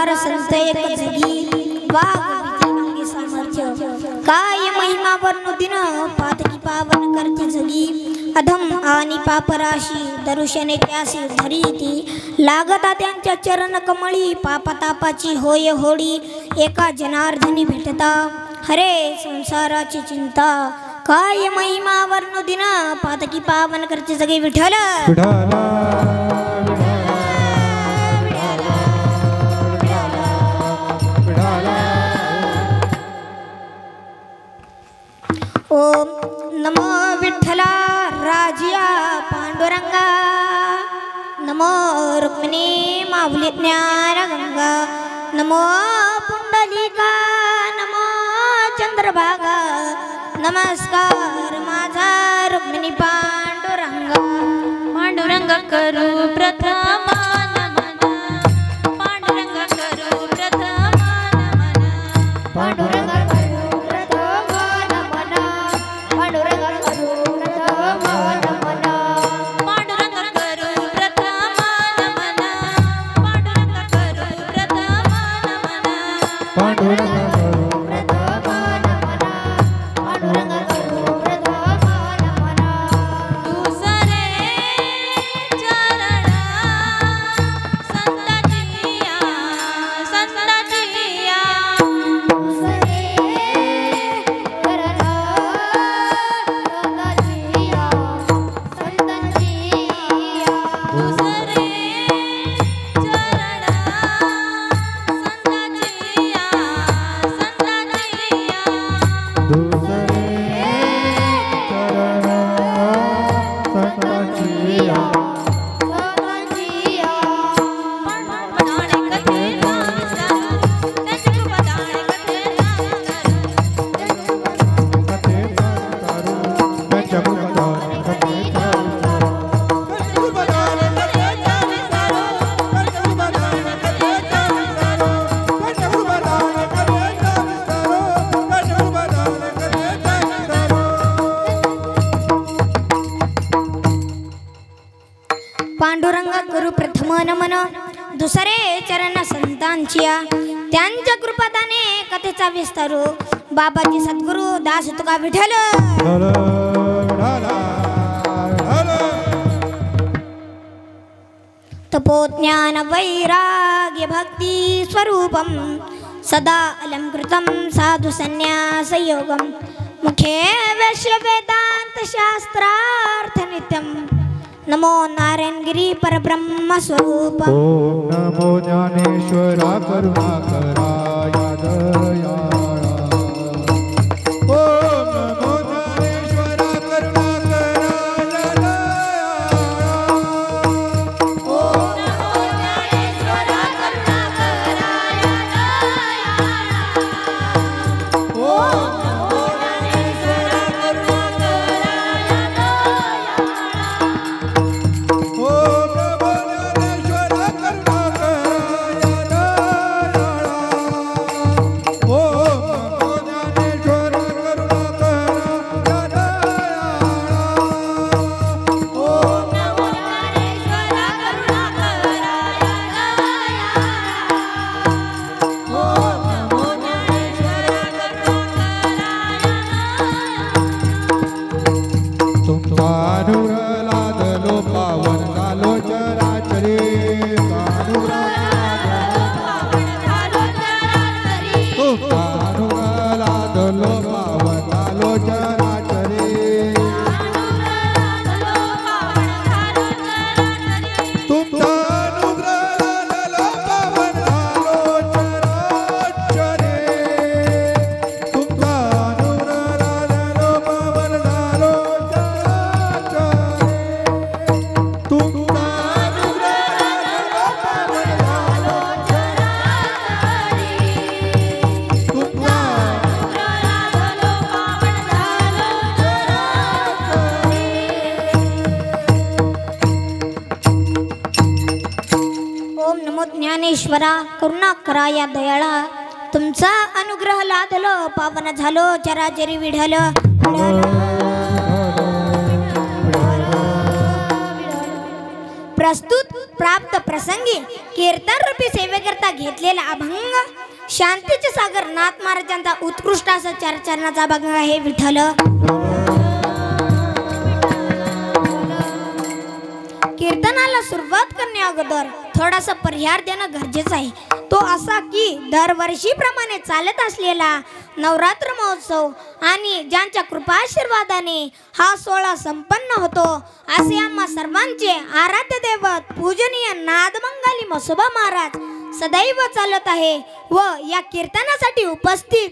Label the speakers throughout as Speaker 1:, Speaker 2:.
Speaker 1: हजार संत एक जगी वाघ अंगी सामर्थ्य काय महिमा वर्णुदिन पातकी पावन करते जगी अधम आणि पापराशी दरुशने त्यासी धरीती लागता त्यांच्या चरण कमळी पापतापाची होय होडी एका जनार्दनी भेटता हरे संसाराची चिंता काय महिमा वर्णुदिन पातकी पावन करते जगी विठ्ठल ओम नमो विठ्ठला राजिया पांडुरंगा नमो रुक्मिणी माऊली ज्ञानगंगा नमो पुंडलिका नमो चंद्रभागा नमस्कार माझा रुक्मिणी पांडुरंगा
Speaker 2: पांडुरंग करू प्रथम नमन पांडुरंग करू प्रथम नमन
Speaker 1: पांडुरंग पांडुरंग गुरु प्रथम नमन दुसरे चरण संतांचिया त्यांच्या कृपादाने कथेचा विस्तारू बाबाजी सद्गुरु दास तुका विठ्ठल तपोज्ञान वैराग्य भक्ति स्वरूपम सदा अलंकृतं साधु संन्यास योगम मुखे वैश्य वेदांत शास्त्रार्थ नित्यम नमो नारायणगिरी परब्रह्म स्वरूप
Speaker 3: ओम नमो ज्ञानेश्वरा करुणाकरा दयाळा ओम नमो ज्ञानेश्वरा करुणाकरा दयाळा
Speaker 2: ओम नमो ज्ञानेश्वरा करुणाकरा दयाळा ओम नमो ज्ञानेश्वरा
Speaker 1: ज्ञानेश्वरा करुणा करा या दयाळा तुमचा अनुग्रह लादलो पावन झालो चराचरी विढल प्रस्तुत प्राप्त प्रसंगी कीर्तन रूपी सेवेकरता घेतलेला अभंग शांतीचे सागर नाथ महाराजांचा उत्कृष्ट असा चरणाचा अभंग आहे विठ्ठल. कीर्तनाला सुरुवात करण्या अगोदर थोडासा परिहार देणं गरजेचं आहे. तो असा की दरवर्षीप्रमाणे चालत असलेला नवरात्र महोत्सव आणि ज्यांच्या कृपाशीर्वादाने हा सोहळा संपन्न होतो असे आम्हा सर्वांचे आराध्य दैवत पूजनीय नादमंगाली म्हसोबा महाराज सदैव चालत आहे. व या कीर्तनासाठी उपस्थित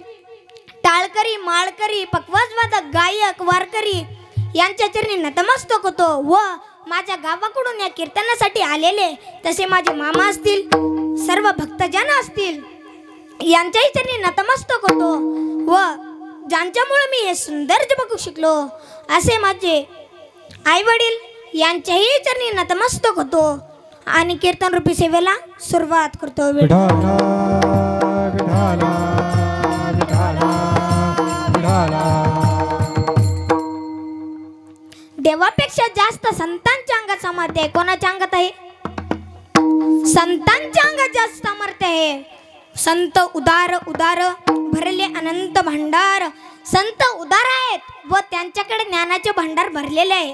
Speaker 1: टाळकरी माळकरी पकवाजवादक गायक वारकरी यांच्या चरणी नतमस्तक होतो. व माझ्या गावाकडून या कीर्तनासाठी आलेले तसे माझे मामा असतील सर्व भक्तजन असतील यांच्याही चरणी नतमस्तक होतो. व ज्यांच्यामुळे मी हे सुंदर बघू शिकलो असे माझे आई वडील यांच्याही चरणी नतमस्तक होतो आणि कीर्तन रूपी सेवेला सुरुवात करतो. देवापेक्षा जास्त संतांच्या अंगात सामर्थ्य आहे. कोणाच्या अंगात आहे? संतांच्या अंगात जास्त सामर्थ्य आहे. संत उदार उदार भरले अनंत भांडार. संत उदार आहेत व त्यांच्याकडे ज्ञानाचे भांडार भरलेले आहे.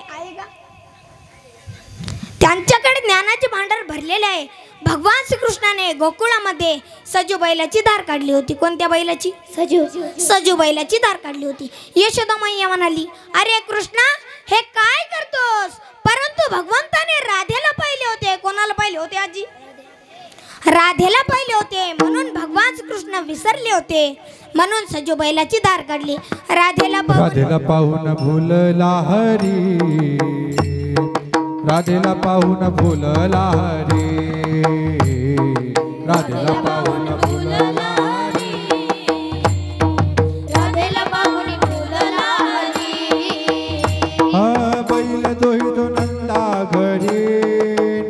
Speaker 1: त्यांच्याकडे ज्ञानाचे भांडार भरलेले आहे. भगवान श्रीकृष्णाने गोकुळामध्ये सजू बैलाची धार काढली होती. कोणत्या बैलाची? सजू बैलाची धार काढली होती. यशोदा मैया म्हणाली, अरे कृष्णा हे काय करतोस? परंतु भगवंताने राधेला पाहिले होते. कोणाला पाहिले होते आजी? राधेला पाहिले होते. म्हणून भगवान कृष्ण विसरले होते. म्हणून सजू बैलाची धार काढली. राधेला
Speaker 3: पाहून भुलला हरी. राधेला पाहून भुलला हरी. राधेला पाहून भुलला हरी.
Speaker 2: राधेला पाहून भुलला हरी.
Speaker 3: बैल दोहितो नंदा घरी.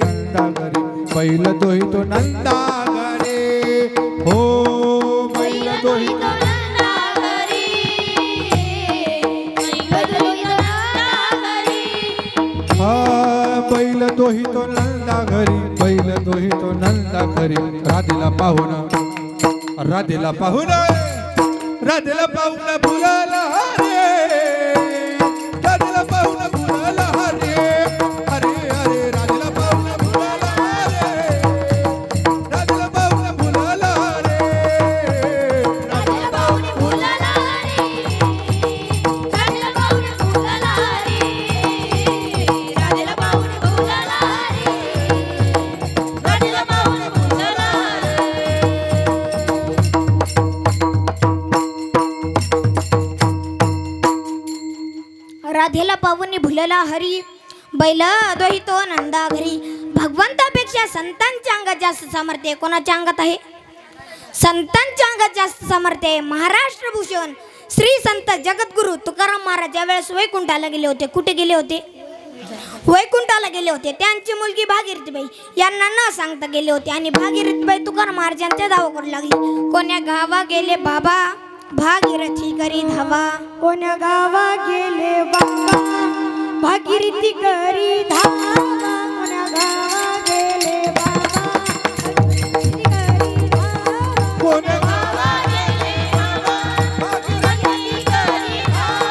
Speaker 3: नंदा घरी बैल दोहितो नंदा घरी. हो बैल दोहितो
Speaker 2: नंदा घरी. बैल दोहितो नंदा घरी.
Speaker 3: बैल दोहितो नंदा घरी. बैल दोहितो नंदा घरी. राधेला पाहून राधेला पाहून राधेला पाहून भुलला हरे. राधेला पाहून भुलला हरे. हरे हरे राधेला पाहून भुलला हरे. राधेला पाहून भुलला हरे.
Speaker 2: राधेला पाहून भुलला हरी. राधेला पाहून भुलला हरी. राधेला पाहून भुलला हरी. राधेला पाहून भुलला
Speaker 1: राधेला पावनी भुलला हरी. बैल दोहितो नंदा घरी. भगवंतापेक्षा संतांच्या अंगात जास्त सामर्थ्य आहे. कोणाच्या अंगात आहे? संतांच्या अंगात जास्त सामर्थ्य आहे. महाराष्ट्र भूषण श्री संत जगद्गुरु तुकाराम महाराज यावेळेस वैकुंठाला गेले होते. कुठे गेले होते? वैकुंठाला गेले होते. त्यांची मुलगी भागीरथीबाई यांना न सांगता गेले होते आणि भागीरथीबाई तुकाराम महाराजांच्या धावा करू लागली. कोण्या गावा गेले बाबा भागीरथी करी धावा.
Speaker 4: कोण्या गावा गेले बाबा भागीरथी करी धावा. कोण्या गावा गेले बाबा भागीरथी करी धावा.
Speaker 3: कोण्या
Speaker 2: गावा गेले बाबा भागीरथी करी धावा.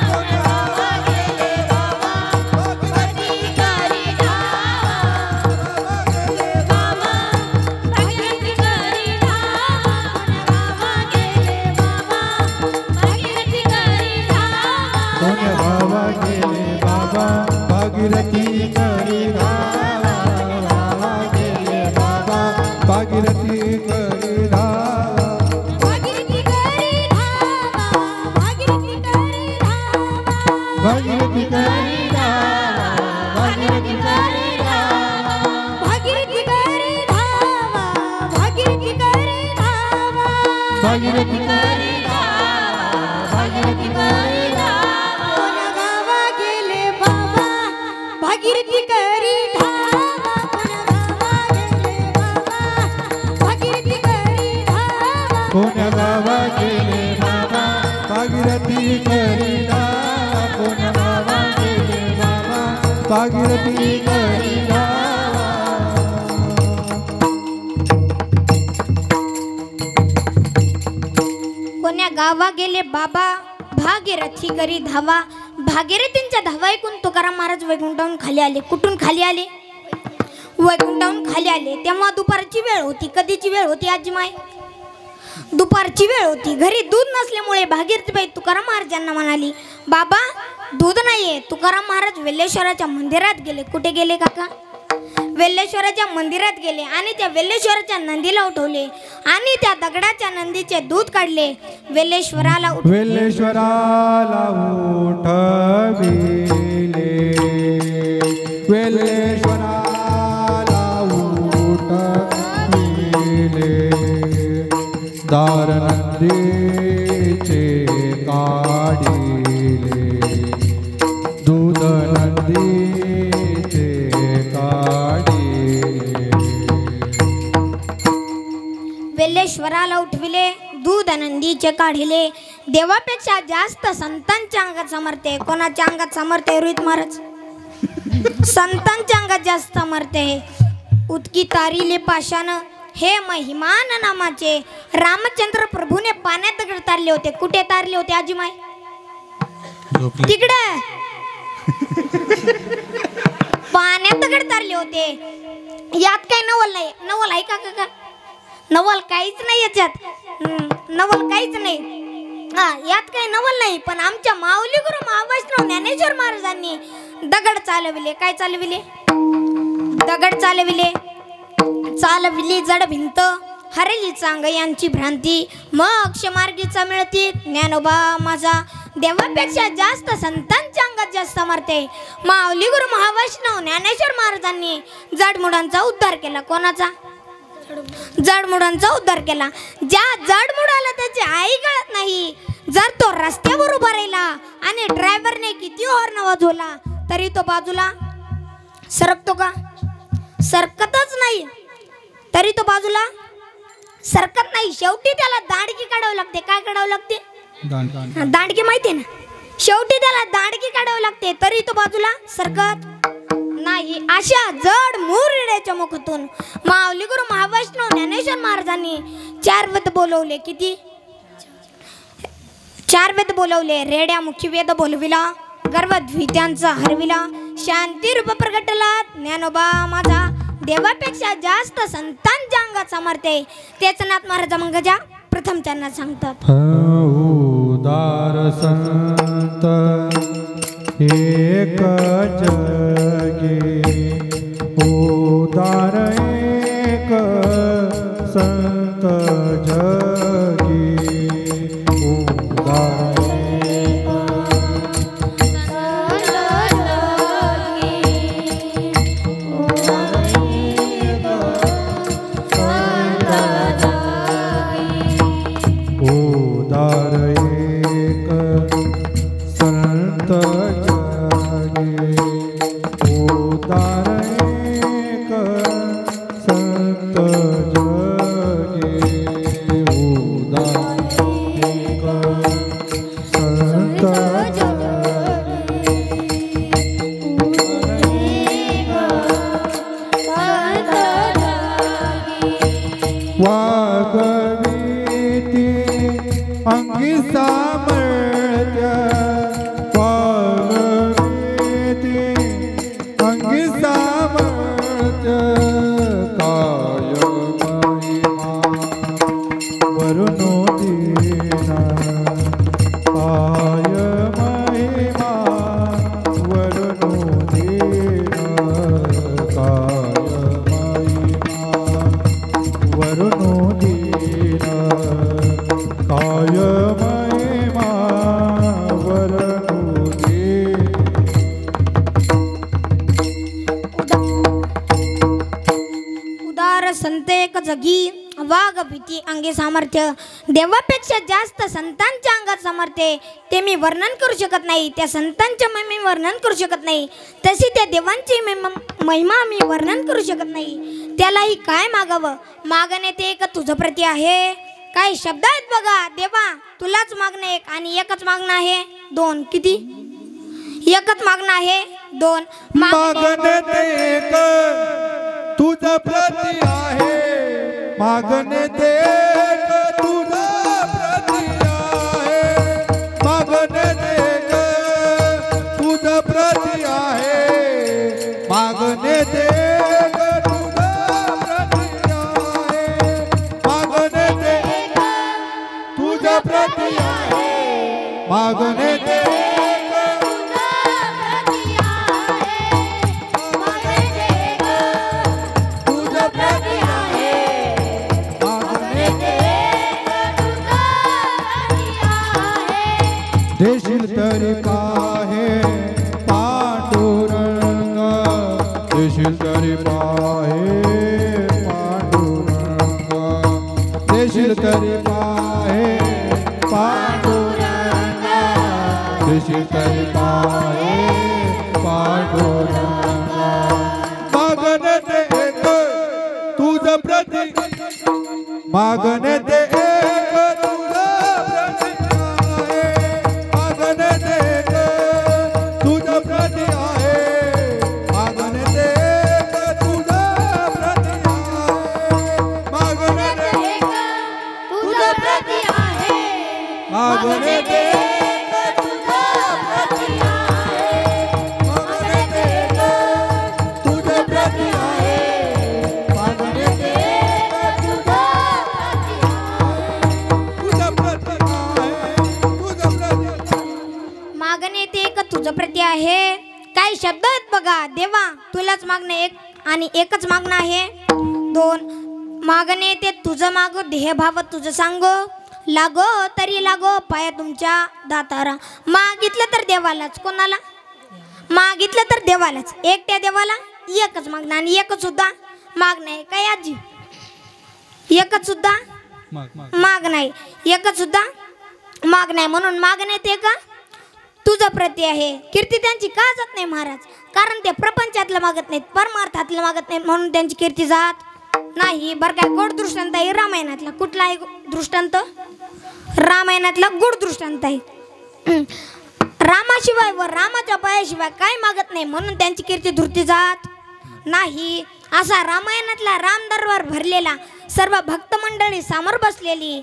Speaker 2: कोण्या गावा गेले बाबा भागीरथी करी धावा. बाबा भागीरथी करी धावा. कोण्या गावा गेले बाबा भागीरथी करी धावा.
Speaker 3: भागीरथी करी धावा.
Speaker 4: भागीरथी करी धावा. भागीरथी करी धावा.
Speaker 3: भागीरथी करी धावा.
Speaker 2: भागीरथी करी धावा.
Speaker 4: भागीरथी करी धावा. भागीरथी करी धावा.
Speaker 3: भागीरथी
Speaker 2: करी धावा. भागीरथी करी धावा.
Speaker 4: कोण्या गावा गेले बाबा भागीरथी करी धावा. कोण्या गावा गेले बाबा भागीरथी करी धावा.
Speaker 3: कोण्या गावा गेले बाबा भागीरथी करी धावा. कोण्या गावा गेले बाबा भागीरथी करी धावा.
Speaker 1: कोण्या गावा गेले बाबा भागीरथी करी धावा. भागीरथींच्या धावा ऐकून तुकाराम महाराज वैकुंठाहून खाली आले. कुठून खाली आले? वैकुंठाहून खाली आले. तेव्हा दुपारची वेळ होती. कधीची वेळ होती आजीमाय? दुपारची वेळ होती. घरी दूध नसल्यामुळे भागीरथीबाई तुकाराम महाराजांना म्हणाली, बाबा दूध नाहीये. तुकाराम महाराज वेल्लेश्वराच्या मंदिरात गेले. कुठे गेले काका? वेल्लेश्वराच्या मंदिरात गेले आणि त्या वेल्लेश्वराच्या नंदीला उठवले आणि त्या दगडाच्या नंदीचे दूध काढले. वेल्लेश्वराला
Speaker 3: उठविले वेल्लेश्वराला उठविले. दार नंदीचे काढिले. दूध नंदीचे काढिले.
Speaker 1: वेल्लेश्वराला उठविले, दूध नंदीचे काढिले. देवापेक्षा जास्त संतांच्या अंगात सामर्थ्य आहे. कोणाच्या अंगात सामर्थ्य आहे? रोहित महाराज संतांच्या अंगात जास्त सामर्थ्य आहे. उतकी तारिले पाशान हे महिमान नामाचे. रामचंद्र प्रभूने पाण्यात दगड तारले होते. कुठे तारले होते आजीमाई? तिकडे पाण्यात दगड तारले होते. यात काही नवल नाही. नवल आहे का काका? नवल काहीच नाही याच्यात. नवल काहीच नाही. हा, यात काही नवल नाही. पण आमच्या माऊली गुरु महावैष्णव ज्ञानेश्वर महाराजांनी दगड चालविले. काय चालविले? दगड चालविले. चालविली जड भिंत, हरली चांग यांची भ्रांती. मग क्षमार्गीचा मिळती ज्ञानोबा माझा. देवापेक्षा जास्त संतांच्या अंगात जास्त सामर्थ्य आहे. माऊली गुरु महावैष्णव ज्ञानेश्वर महाराजांनी जाडमुडांचा उद्धार केला. कोणाचा? जाडमुडांचा उद्धार केला. ज्या जाडमुडाला त्याची आई कळत नाही, जर तो रस्त्यावर उभा राहिला आणि ड्रायव्हरने किती हॉर्न वाजवला तरी तो बाजूला सरकतो का? सरकतच नाही. तरी तो बाजूला सरकत नाही. शेवटी त्याला दांडकी काढावी लागते. काय काढावं लागते? दांडकी माहिती ना? शेवटी त्याला दांडकी काढावी लागते. तरी तो बाजूला सरकत नाही. अशा जड मुरड्याच्या मुखातून माऊली गुरु महावैष्णव ज्ञानेश्वर महाराजांनी 4 वेद बोलवले. किती? 4 वेद बोलवले. रेड्या मुखी वेद बोलविला, गर्भद्वित्यांचा हरविला, शांती रूप प्रगटला ज्ञानोबा माझा. देवापेक्षा जास्त संतांच्या अंगात सामर्थ्य आहे. तेच नाथ महाराज मंगजा प्रथम चरणात सांगतात.
Speaker 3: उदार संत एक जगे. उदार एक संत जगे. उदार वागविती अंगी सामर्थ्य. वागविती अंगी सामर्थ्य. काय महिमा वरुणो दीना. काय महिमा वरुणो दीना. काय महिमा वरुणो दीना. काय महिमा वरुणो दीना.
Speaker 1: उदार संत एक जगी, वाघ भीती अंगे सामर्थ्य. देवापेक्षा जास्त संतांच्या अंगात सामर्थ्य आहे. ते मी वर्णन करू शकत नाही. त्या संतांच्या महिमे वर्णन करू शकत नाही. तशी त्या देवांची महिमा मी वर्णन करू शकत नाही. त्यालाही काय मागावं? मागणे ते एक तुझं प्रती आहे. काही शब्द आहेत बघा. देवा तुलाच मागणं एक आणि एकच मागणं आहे 2. किती? एकच मागणं आहे 2.
Speaker 3: मागणे ते एक तुझं प्रती आहे. मागणे ते एक तुझं प्रती आहे. मागणे ते तुझा प्रती आहे मागणे ते तुझा प्रती आहे मागणे ते देशील तरी पाहे पांडुरंग देशील तरी पाहे पांडुरंग देशील तरी पाहे पांडुरंग देशील तरी पाहे पांडुरंग मागणे ते एक तुझ प्रती मागणे ते एक तुझ प्रती आहे मागणे ते तुझा प्रती आहे मागणे ते तुझा प्रती आहे मागणे ते तुझा प्रती आहे मागणे ते तुझा प्रती आहे मागणे ते तुझा प्रती आहे तुझा प्रती
Speaker 1: मागणे ते एक तुझं प्रती आहे. काही शब्द आहेत बघा. देवा तुलाच मागणं एक आणि एकच मागणं आहे. 2 मागणे ते तुझं मागो देह भाव तुझं सांगो लागो तरी लागो पाया तुमच्या दातारा. मागितलं तर देवालाच. कोणाला मागितलं तर देवालाच. एकट्या देवाला एकच मागणं आणि एकच सुद्धा मागणं आहे. काय आजी एकच सुद्धा माग नाही एकच सुद्धा माग नाही. म्हणून मागणे ते का तुझं प्रती आहे. कीर्ती त्यांची का जात नाही महाराज? कारण ते प्रपंचातलं मागत नाहीत परमार्थातलं मागत नाहीत म्हणून त्यांची कीर्ती जात नाही. बरं काय गोड दृष्टांत आहे रामायणातला. कुठला आहे दृष्टांत? रामायणातला गोड दृष्टांत आहे. रामाशिवाय व रामाच्या पायाशिवाय काय मागत नाही म्हणून त्यांची कीर्ती धृती जात नाही. असा रामायणातला राम दरबार भरलेला सर्व भक्त मंडळी समोर बसलेली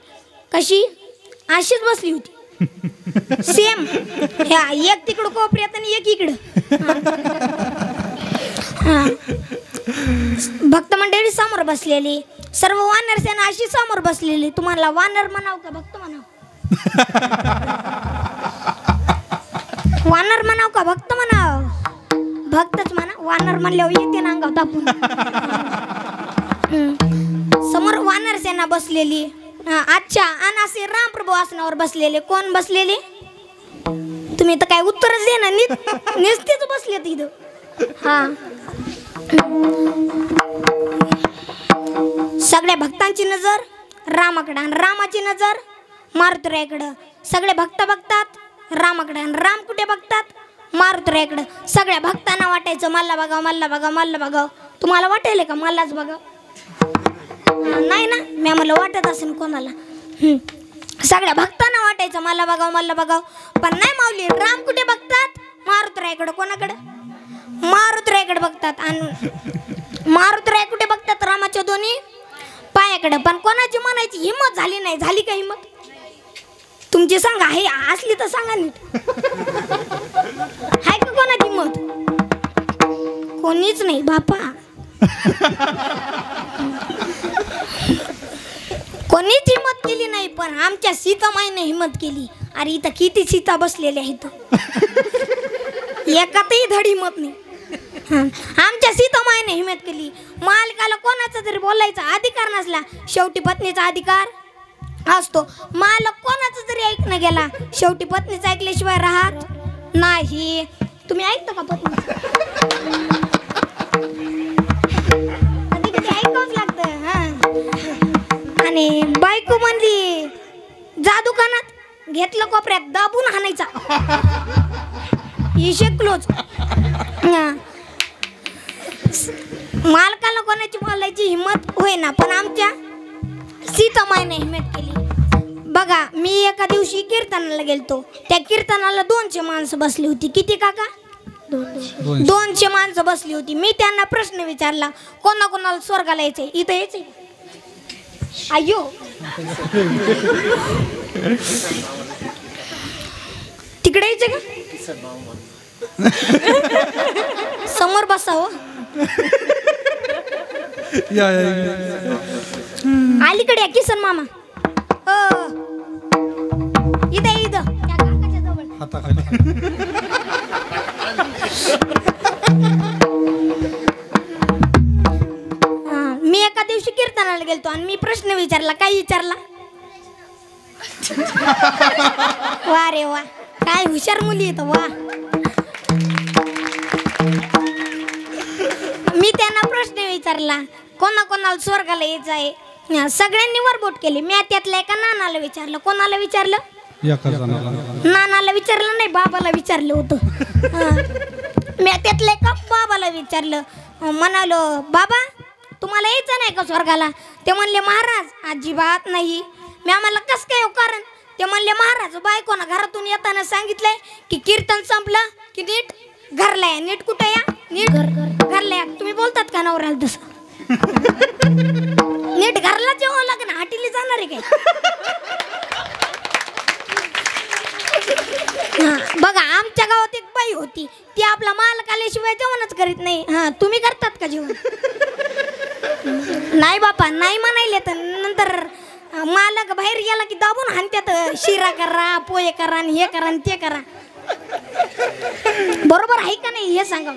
Speaker 1: कशी अशीच बसली होती सेम. ह्या एक तिकडं कोपऱ्यात आणि एक इकडं. भक्त मंडळी समोर बसलेली सर्व वानर सेना अशी समोर बसलेली. तुम्हाला वानर म्हणाव का भक्त म्हणाव? वानर म्हणाव का भक्त म्हणाव? भक्तच म्हणा. वानर म्हणल्यावर येते ना अंगावर तापून. समोर वानर सेना बसलेली. अच्छा आणि असे रामप्रभू आसनावर बसलेले. कोण बसलेले? तुम्ही तर काय उत्तरच दे ना. निस्तेच बसले तिथं. हा सगळ्या भक्तांची नजर रामाकडे आणि रामाची नजर मारुतीरायाकडं. सगळे भक्त बघतात रामाकडे आणि राम कुठे बघतात? मारुतीरायाकडं. सगळ्या भक्तांना वाटायचं मला बघाव मला बघाव मला बघाव. तुम्हाला वाटायला का मलाच बघाव? नाही ना. मी मला वाटत असेल कोणाला. सगळ्या भक्तांना वाटायचं मला बघाव मला बघाव. पण नाही माऊली. राम कुठे बघतात? मारुतीरायाकडे. कोणाकडे? मारुतीरायाकडे बघतात. आणि मारुतीराय कुठे बघतात? रामाच्या दोन्ही पायाकडे. पण कोणाची म्हणायची हिम्मत झाली नाही. झाली का हिम्मत? तुमची सांगा. हे असली तर सांगा नीट. हाय का कोणाची हिम्मत? कोणीच नाही बापा. कोणीच हिम्मत केली नाही. पण आमच्या सीतामाईने हिम्मत केली. अरे इथं किती सीता बसलेल्या आहेत. एकातही धड हिम्मत नाही. आमच्या सीतामाईने हिम्मत केली. मालकाला कोणाचा तरी बोलायचा अधिकार नसला शेवटी पत्नीचा अधिकार असतो. मालक कोणाचं जरी ऐकणं गेला शेवटी पत्नीचं ऐकल्याशिवाय राहत नाही. तुम्ही ऐकता का पत्नी? कधी कधी ऐकावंच लागतं. आणि बायको म्हणली जा दुकानात. घेतलं कोपऱ्यात दाबून हाणायचा. ही शिकलोच. मालकाला कोणाची बोलायची हिम्मत होईना. पण आमच्या सीतामाईने हिम्मत केली. बघा मी एका दिवशी कीर्तनाला गेलतो. त्या कीर्तनाला 200 माणसं बसली होती. किती काका? 200 माणसं बसली होती. मी त्यांना प्रश्न विचारला कोणाकोणाला स्वर्गाला यायचंय? इथं यायचंय? अय्यो तिकडे यायचं का? समोर बसावं.
Speaker 3: या इकडे.
Speaker 1: अलीकडे या किसन मामा. हो इथं इथं त्या काकाच्या जवळ.
Speaker 3: हाताखाली.
Speaker 1: मी एका दिवशी कीर्तनाला गेलतो आणि मी प्रश्न विचारला. काय विचारला? वा रे वा, काय हुशार मुली येतो वा. मी त्यांना प्रश्न विचारला, कोणाकोणाला स्वर्गाला यायचं आहे. सगळ्यांनी वरबोट केली. मी त्यातल्या एका नानाला विचारलं. कोणाला विचारलं? नानाला विचारलं नाही, बाबाला विचारलं होतं. मी त्यातल्या एका बाबाला विचारलं. म्हणालो, बाबा तुम्हाला यायचं नाही का स्वर्गाला? ते म्हणले, महाराज अजिबात नाही. मी आम्हाला कसं काय? कारण ते म्हणले, महाराज बायकोना घरातून येताना सांगितलंय की कीर्तन संपलं की नीट घरला या. नीट कुठे या? नीट घरला या. तुम्ही बोलतात का नवऱ्याला तसं? नीट घरला जेव्हा लागेल हाटीली जाणार आहे काय? बघा आमच्या गावात एक बाई होती, ती आपला मालक आल्याशिवाय जेवणच करीत नाही. हा तुम्ही करतात का जेवण? नाही बापा नाही म्हणायले. तर नंतर मालक बाहेर गेला की दाबून हाणत्यात. शिरा करा, पोहे करा, आणि हे करा आणि ते करा. बरोबर आहे का नाही हे सांगा.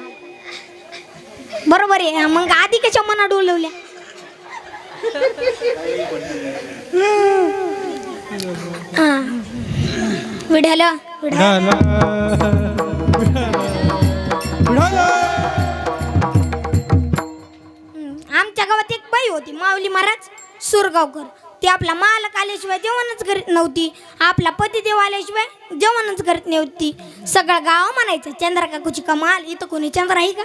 Speaker 1: बरोबर आहे. मग आधी कशा मना डोलवल्या? विढाला आमच्या गावात एक बाई होती, माऊली महाराज सुरगावकर. ती आपला मालक आल्याशिवाय जेवणच करीत नव्हती. आपला पतिदेव आल्याशिवाय जेवणच करीत नव्हती. सगळं गाव म्हणायचं, चंद्रा काकूची कमाल. इथं कोणी चंद्र आहे का?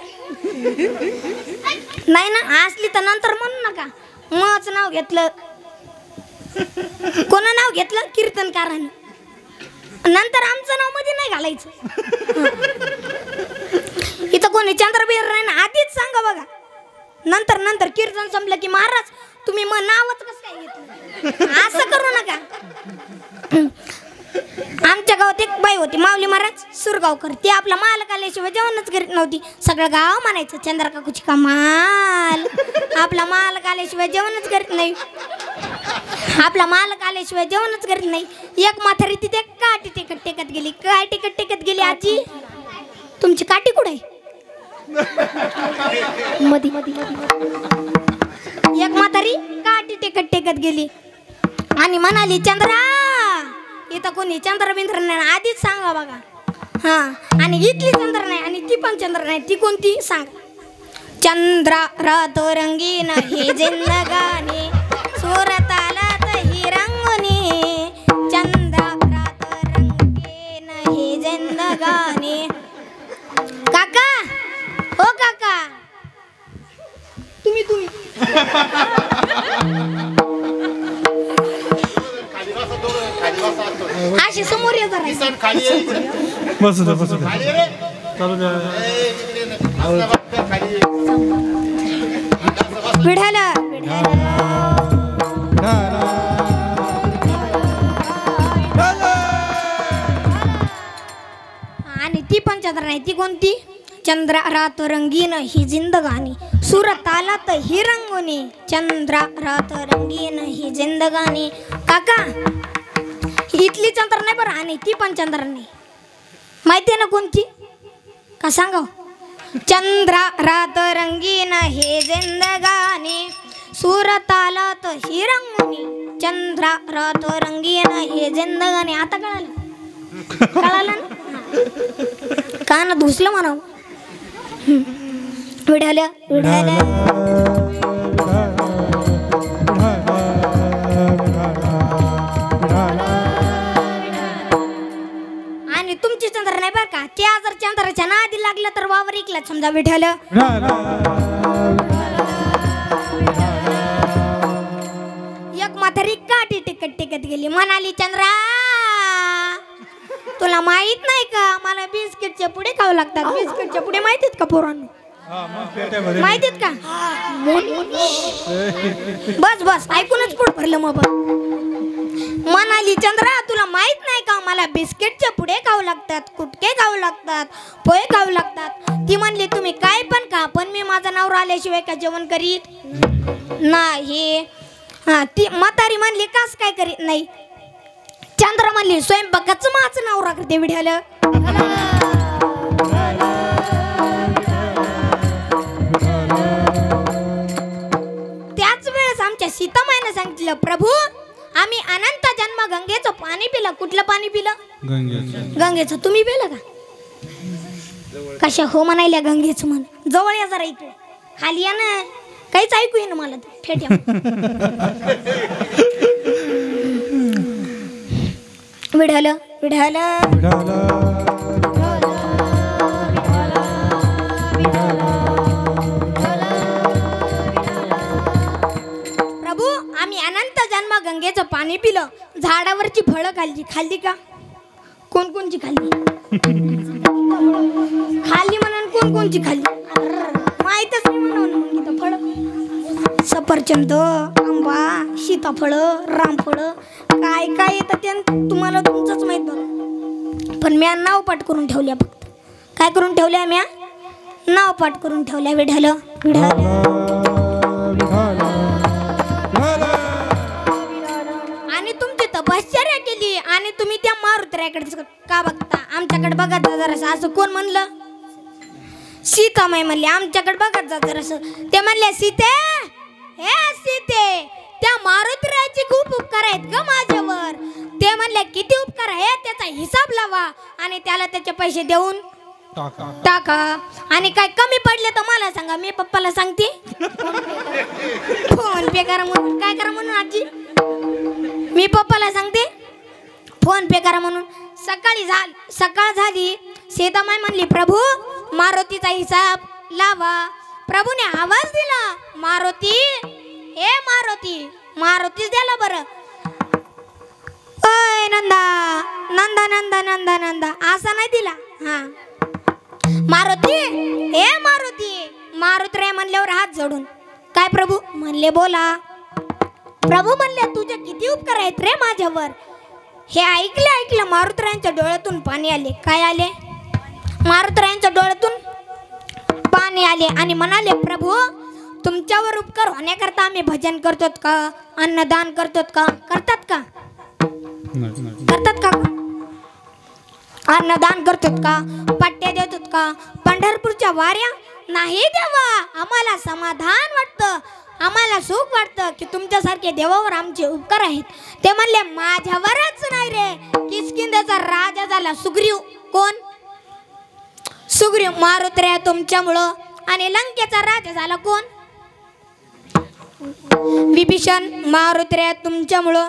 Speaker 1: नाही ना. असली तर नंतर म्हणू नका. मच नाव घेतलं. कोणा नाव घेतलं? कीर्तनकाराने. नंतर आमचं नाव मध्ये नाही घालायचं. इथं कोणी चंद्रबीर नाही ना. आधीच सांगा बघा. नंतर कीर्तन संपलं की महाराज तुम्ही मग नावच कसं काय घेतलं? असं करू नका. आमच्या गावात एक बाई होती, माऊली महाराज सुरगावकर. ती आपला मालक आल्याशिवाय जेवणच करीत नव्हती. सगळं गाव म्हणायचं, चंद्रा काकूची कमाल. आपला मालक आल्याशिवाय जेवणच करीत नाही. आपला मालक आल्याशिवाय जेवणच करीत नाही. एक म्हातारी तिथे काठी टेकत गेली. काय टेकत गेली? आजी तुमची काठी कुठे आहे? मधी एक म्हातारी काठी टेकत गेली आणि म्हणाली, चंद्रा इथं कोणी चंद्रबिंद्र नाही. आधीच सांगा बघा. हा आणि इथली चंद्र नाही आणि ती पण चंद्र नाही. ती कोणती सांगा? चंद्रा रात रंगीन ही जिंदगानी, सूरत आलात ही रंगुनी. चंद्रा रात रंगीन ही जिंदगानी. काका हो काका, तुम्ही अशी समोर ये जरा.
Speaker 3: बस चालू द्या.
Speaker 1: विढाला आणि ती पण चंद्र नाही. ती कोणती? चंद्रा रात रंगीन ही जिंदगानी, सूरत आलात ही रंगुनी. चंद्रा रात रंगीन ही जिंदगानी. काका इथली चंद्र नाही बरं आणि ती पण चंद्र नाही. माहिती आहे ना कोणती? का सांगा? चंद्रा रात रंगीन ही जिंदगानी, सूरत आलात ही रंगुनी. चंद्रा रात रंगीन ही जिंदगानी. आता कळालं ना? कान धुसलं म्हणावं. विढाल्या आणि तुमची चंद्र नाही बरं का. त्या जर चंद्राच्या नादी लागलं तर वावर ऐकला समजा. विठ्ठल एक म्हातारी काठी टेकत गेली. म्हणाली, चंद्रा तुला माहित नाही का मला बिस्किटचे पुढे खावं लागतात. बिस्किटचे पुढे माहितीत का पोरांना? माहितीत का? बस ऐकूनच पोट भरलं. मग म्हणाली चंद्रा तुला माहित नाही का मला बिस्किटचे पुडे खाऊ लागतात, कुटके खाऊ लागतात, पोहे खाऊ लागतात. ती म्हणली तुम्ही काय पण खा पण मी माझा नवरा आल्याशिवाय का जेवण करीत नाही. ती म्हातारी म्हणली कास काय करीत नाही. चंद्र म्हणली स्वयंपाकाचं माझं नवरा करते विड्याला. त्याच वेळेस आमच्या सीतामाईने सांगितलं प्रभू आम्ही अनंत जन्म गंगेचं पाणी पिलं. कुठलं पाणी पिलं? गंगेचं. तुम्ही पिलं का? कशा हो म्हणायल्या गंगेचं म्हण. जवळ या जरा इकडे खाली या ना. काहीच ऐकू येईन मला फेट्या. विढालं विढालं आम्ही अनंत जन्म गंगेचं पाणी पिलं. झाडावरची फळं खाल्ली. खाल्ली का? कोणकोणची खाल्ली? खाल्ली म्हणून कोणकोणची खाल्ली? माहीतच नाही म्हणून फळं. सफरचंद, आंबा, सीताफळ, रामफळ काय काय येतं ते तुम्हाला तुमचंच माहीत बघा. पण म्या नाव पाठ करून ठेवल्या. फक्त काय करून ठेवल्या? म्या नाव पाठ करून ठेवल्या. विढालं विढालं. तपश्चर्या केली आणि तुम्ही त्या मारुतीकडे का बघता? आमच्याकडे बघत जा जरासं. असं कोण म्हणलं? सीतामाई म्हणली आमच्याकडे बघत जा जरासं. ते म्हणले सीते हे सीते त्या मारुतीरायाचे खूप उपकार आहेत ग माझ्यावर. ते म्हणले किती उपकार आहे त्याचा हिसाब लावा आणि त्याला त्याचे पैसे देऊन टाका. आणि काय कमी पडले तर मला सांगा. मी पप्पाला सांगते फोन पे करा म्हणून. काय करा म्हणून आजी? मी पप्पाला सांगते फोन पे करा म्हणून. सकाळ झाली. सीतामाई म्हणली प्रभू मारुतीचा हिसाब लावा. प्रभूने आवाज दिला मारुती हे मारुती. मारुतीच द्याला बरं. ओय नंदा नंदा नंदा नंदा नंदा असा नाही दिला. हा मारुती हे मारुती. मारुती म्हणल्यावर हात जोडून काय प्रभू म्हणले बोला. प्रभू म्हणले तुझे किती उपकार आहेत रे माझ्यावर. हे ऐकलं मारुतीरायांच्या डोळ्यातून पाणी आले. काय आले? मारुतीरायांच्या डोळ्यातून पाणी आले आणि म्हणाले प्रभू तुमच्यावर उपकार होण्याकरता आम्ही भजन करतो का? अन्नदान करतो का? करतात का? करतात का? अन्नदान करतो का? पट्ट्या देतो का? पंढरपूरच्या वाऱ्या नाही देवा. आम्हाला समाधान वाटतं, आम्हाला सुख वाटतं की तुमच्यासारखे देवावर आमचे उपकार आहेत. ते म्हणले माझ्यावरच नाही रे. किष्किंधेचा राजा झाला सुग्रीव. कोण? सुग्रीव. मारुतीराय तुमच्यामुळं. आणि लंकेचा राजा झाला कोण? विभीषण. मारुतीराय तुमच्यामुळं.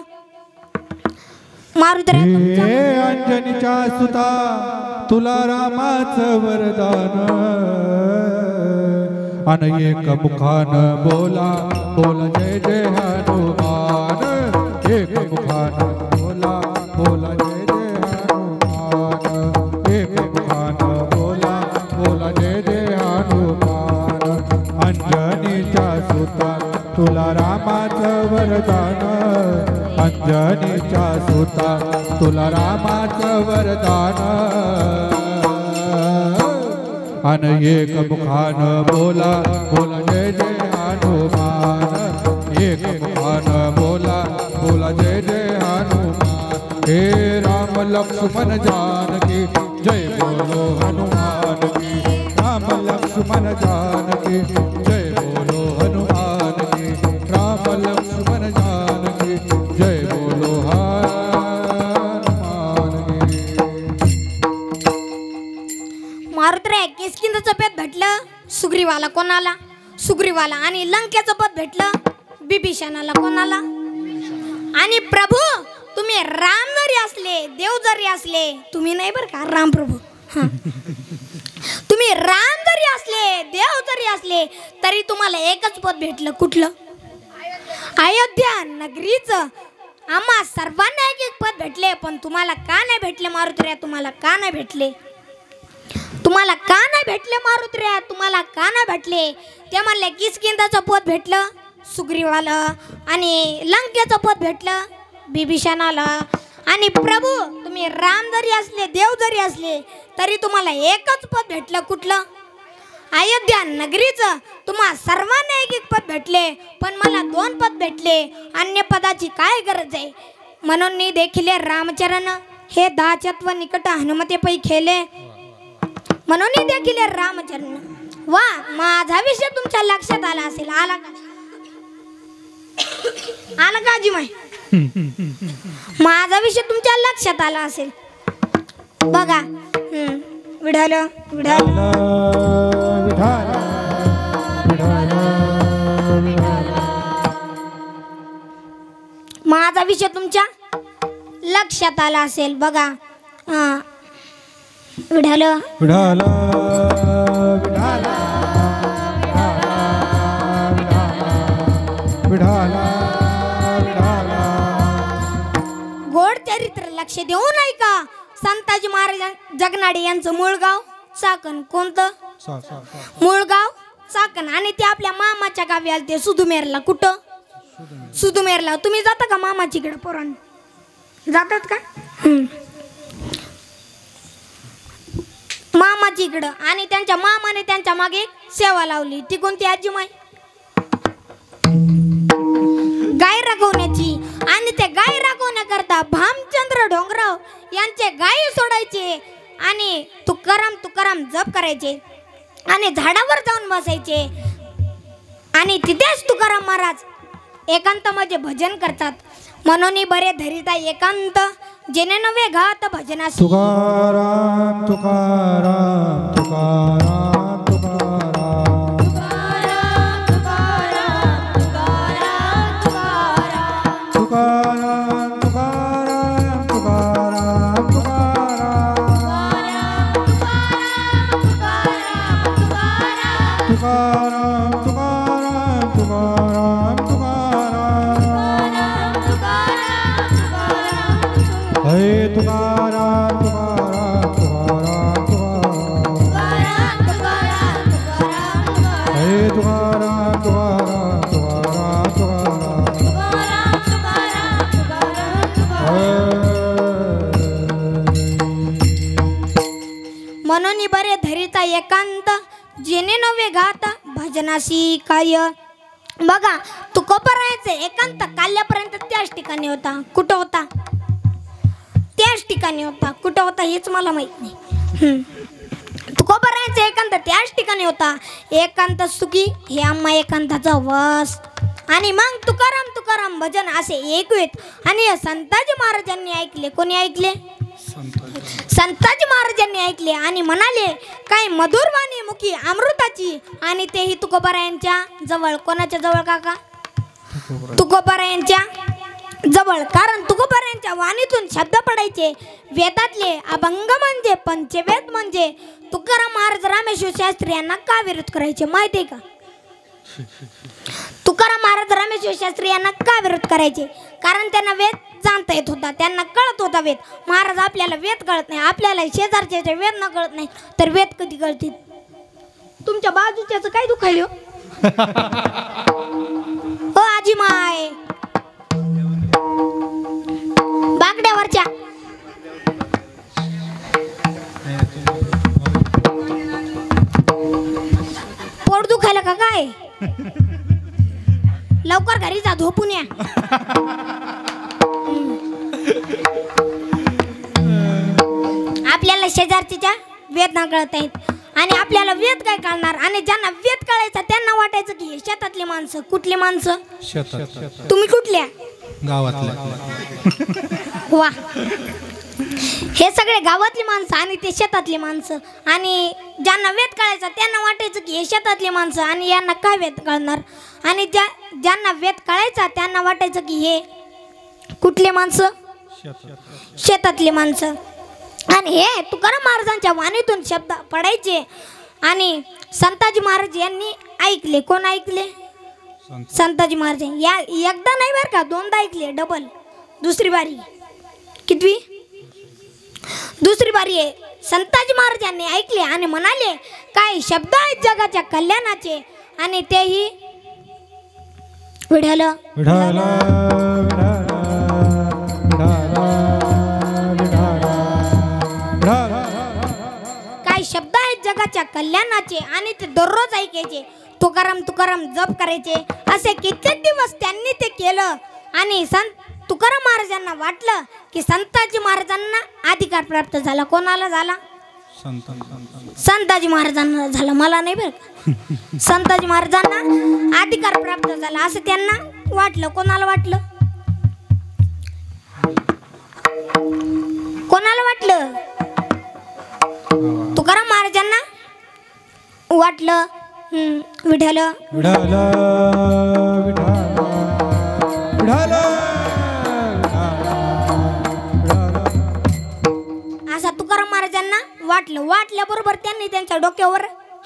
Speaker 1: मारुतीराय तुमच्यामुळं.
Speaker 4: अंजनीच्या सुता तुला रामाचं वरदान. अनेक मुखान बोला बोला जय जय हनुमान. एक मुखान बोला बोला जय जय हनुमान. एक मुखान बोला बोला जय जय हनुमान. अंजनीच्या सुता तुला रामाचं वरदान. अंजनीच्या सुता तुला रामाचं वरदान. एक मुखान बोला बोला जय जय हनुमान. एक मुखान बोला बोला जय जय हनुमान. हे राम लक्ष्मण जानकी जय बोलो हनुमान की. राम लक्ष्मण जानकी जय बोलो हनुमान की. राम लक्ष्मण जानकी जय बोलो हनुमान की.
Speaker 1: मारुतीराय किष्किंधेचं पद भेटलं सुग्रीवाला. कोणाला? सुग्रीवाला. आणि लंकेचं पद भेटलं विभीषणाला. कोणाला? आणि प्रभू तुम्ही राम जरी असले देव जरी असले तुम्ही नाही बरं का राम प्रभू. तुम्ही राम जरी असले देव जरी असले तरी तुम्हाला एकच पद भेटलं. कुठलं? अयोध्या नगरीचं. आम्हा सर्वांना एक एक पद भेटले पण तुम्हाला का नाही भेटले मारुतीराय? तुम्हाला का नाही भेटले? तुम्हाला का नाही भेटले मारुतीराय? तुम्हाला का नाही भेटले? ते म्हणले किष्किंधेचं पद भेटलं सुग्रीवाला आणि लंकेचं पद भेटलं बिभीषणाला. आणि प्रभू तुम्ही राम जरी असले देव जरी असले तरी तुम्हाला एकच पद भेटलं. कुठलं? अयोध्या नगरीचं. तुम्हा सर्वांना एक एक पद भेटले पण मला 2 पद भेटले. अन्य पदाची काय गरज आहे? म्हणून मी देखील रामचरण हे 10 निकट हनुमते पै खेले. म्हणून देखील रामचरण. वा, माझा विषय तुमच्या लक्षात आला असेल. आला का? आला का आजी माय? माझा विषय तुमच्या लक्षात आला असेल. बघा, विढाल विढाल माझा विषय तुमच्या लक्षात आला असेल. बघा, विढाल
Speaker 2: विढाल
Speaker 1: गोड चरित्र लक्ष देऊ नाही का? संताजी महाराज जगनाडे यांचं मूळ गाव चाकण. कोणतं? मूळ गाव चाकण. आणि ते आपल्या मामाच्या गावी आले ते सुधुमेरला. कुठं? सुधुमेरला. तुम्ही जाता का मामाची इकडे? पोरांनी जातात का? मामाची इकडं. आणि त्यांच्या मामाने त्यांच्या मागे सेवा लावली. ती कोणती आजी माय? गाय राखवण्याची. आणि ते गाय राखवण्याकरता भामचंद्र डोंगराव यांचे गाय सोडायचे आणि तुकाराम तुकाराम जप करायचे आणि झाडावर जाऊन बसायचे. आणि तिथेच तुकाराम महाराज एकांतामध्ये भजन करतात. म्हणून बरे धरिता एकांत जेणे नवे घात भजनासी.
Speaker 2: तुकाराम तुकाराम तुकाराम तुकाराम तुकाराम तुकाराम तुकाराम तुकाराम तुकाराम तुकाराम हरे तुकाराम तुकाराम तुकाराम हरे तुकाराम तुकाराम
Speaker 1: म्हणून बरे धरिता एकांत जेणे नवे घात भजनासी काय. बघा, तुकोबरायचे एकांत काल्यापर्यंत त्याच ठिकाणी होता. कुठं होता? त्याच ठिकाणी होता. कुठं होता हेच मला माहित नाही. तुकोबरायचे एकांत त्याच ठिकाणी होता. एकांत सुखी हे आम्हा एकांताचा वास. आणि मग तुकाराम तुकाराम भजन असे एकवेत. आणि संताजी महाराजांनी ऐकले. कोणी ऐकले? संताजी महाराजांनी ऐकले आणि म्हणाले, काय मधुर वाणी मुखी अमृताची. आणि तेही तुकोबरायांच्या जवळ. कोणाच्या जवळ काका? तुकोबरायांच्या जवळ. कारण तुकोबरायांच्या वाणीतून शब्द पडायचे वेदातले. अभंग म्हणजे पंचवेद म्हणजे. तुकाराम महाराज रामेश्वर शास्त्री यांना का विरोध करायचे माहिती आहे का? तुकाराम महाराज रामेश्वर शास्त्री यांना का विरोध करायचे? कारण त्यांना वेद जाणता येत होता. त्यांना कळत होता वेद. महाराज आपल्याला वेद कळत नाही. आपल्याला शेजारच्या वेद न कळत नाही तर वेद कधी कळतील? तुमच्या बाजूच्याच काय दुखायलो हो आजी माय? बागड्यावरच्या पोट दुखायला का काय? लवकर घरी जा, झोपून या. आपल्याला शेजारच्या वेद न कळत आहेत आणि आपल्याला वेद काय कळणार? आणि ज्यांना वेद कळायचा त्यांना वाटायचं की हे शेतातली माणसं. कुठली माणसं? तुम्ही कुठल्या?
Speaker 2: गावातल्या.
Speaker 1: वा, हे सगळे गावातली माणसं आणि ते शेतातली माणसं. आणि ज्यांना वेद कळायचा त्यांना वाटायचं की हे शेतातली माणसं आणि यांना काय वेद कळणार? आणि ज्यांना वेद कळायचा त्यांना वाटायचं की हे कुठले माणसं? शेतातली माणसं. आणि हे तुकाराम महाराजांच्या वाणीतून शब्द पडायचे आणि संताजी महाराज यांनी ऐकले. कोण ऐकले? संताजी महाराज. या एकदा नाही बरं का, 2दा ऐकले. डबल. दुसरी बारी. कितवी? दुसरी बारी आहे. संताजी महाराज यांनी ऐकले आणि म्हणाले, काय शब्द आहेत जगाच्या कल्याणाचे आणि तेही विढाल
Speaker 2: विढाल
Speaker 1: जगाच्या कल्याणाचे आणि ते दररोज ऐकायचे. तुकाराम तुकाराम जप करायचे. असे कित्येक दिवस त्यांनी ते केलं आणि संत तुकाराम महाराजांना वाटलं की संताजी महाराजांना अधिकार प्राप्त झाला. कोणाला झाला? संताजी महाराजांना झाला. मला नाही बरं का. संताजी महाराजांना अधिकार प्राप्त झाला असं त्यांना वाटलं. कोणाला वाटलं? कोणाला वाटलं? तुकाराम महाराजांना वाटलं. विठ्ठल
Speaker 2: विठ्ठल विठ्ठल
Speaker 1: असा तुकाराम महाराजांना वाटलं. वाटल्याबरोबर त्यांनी त्यांच्या डोक्यावर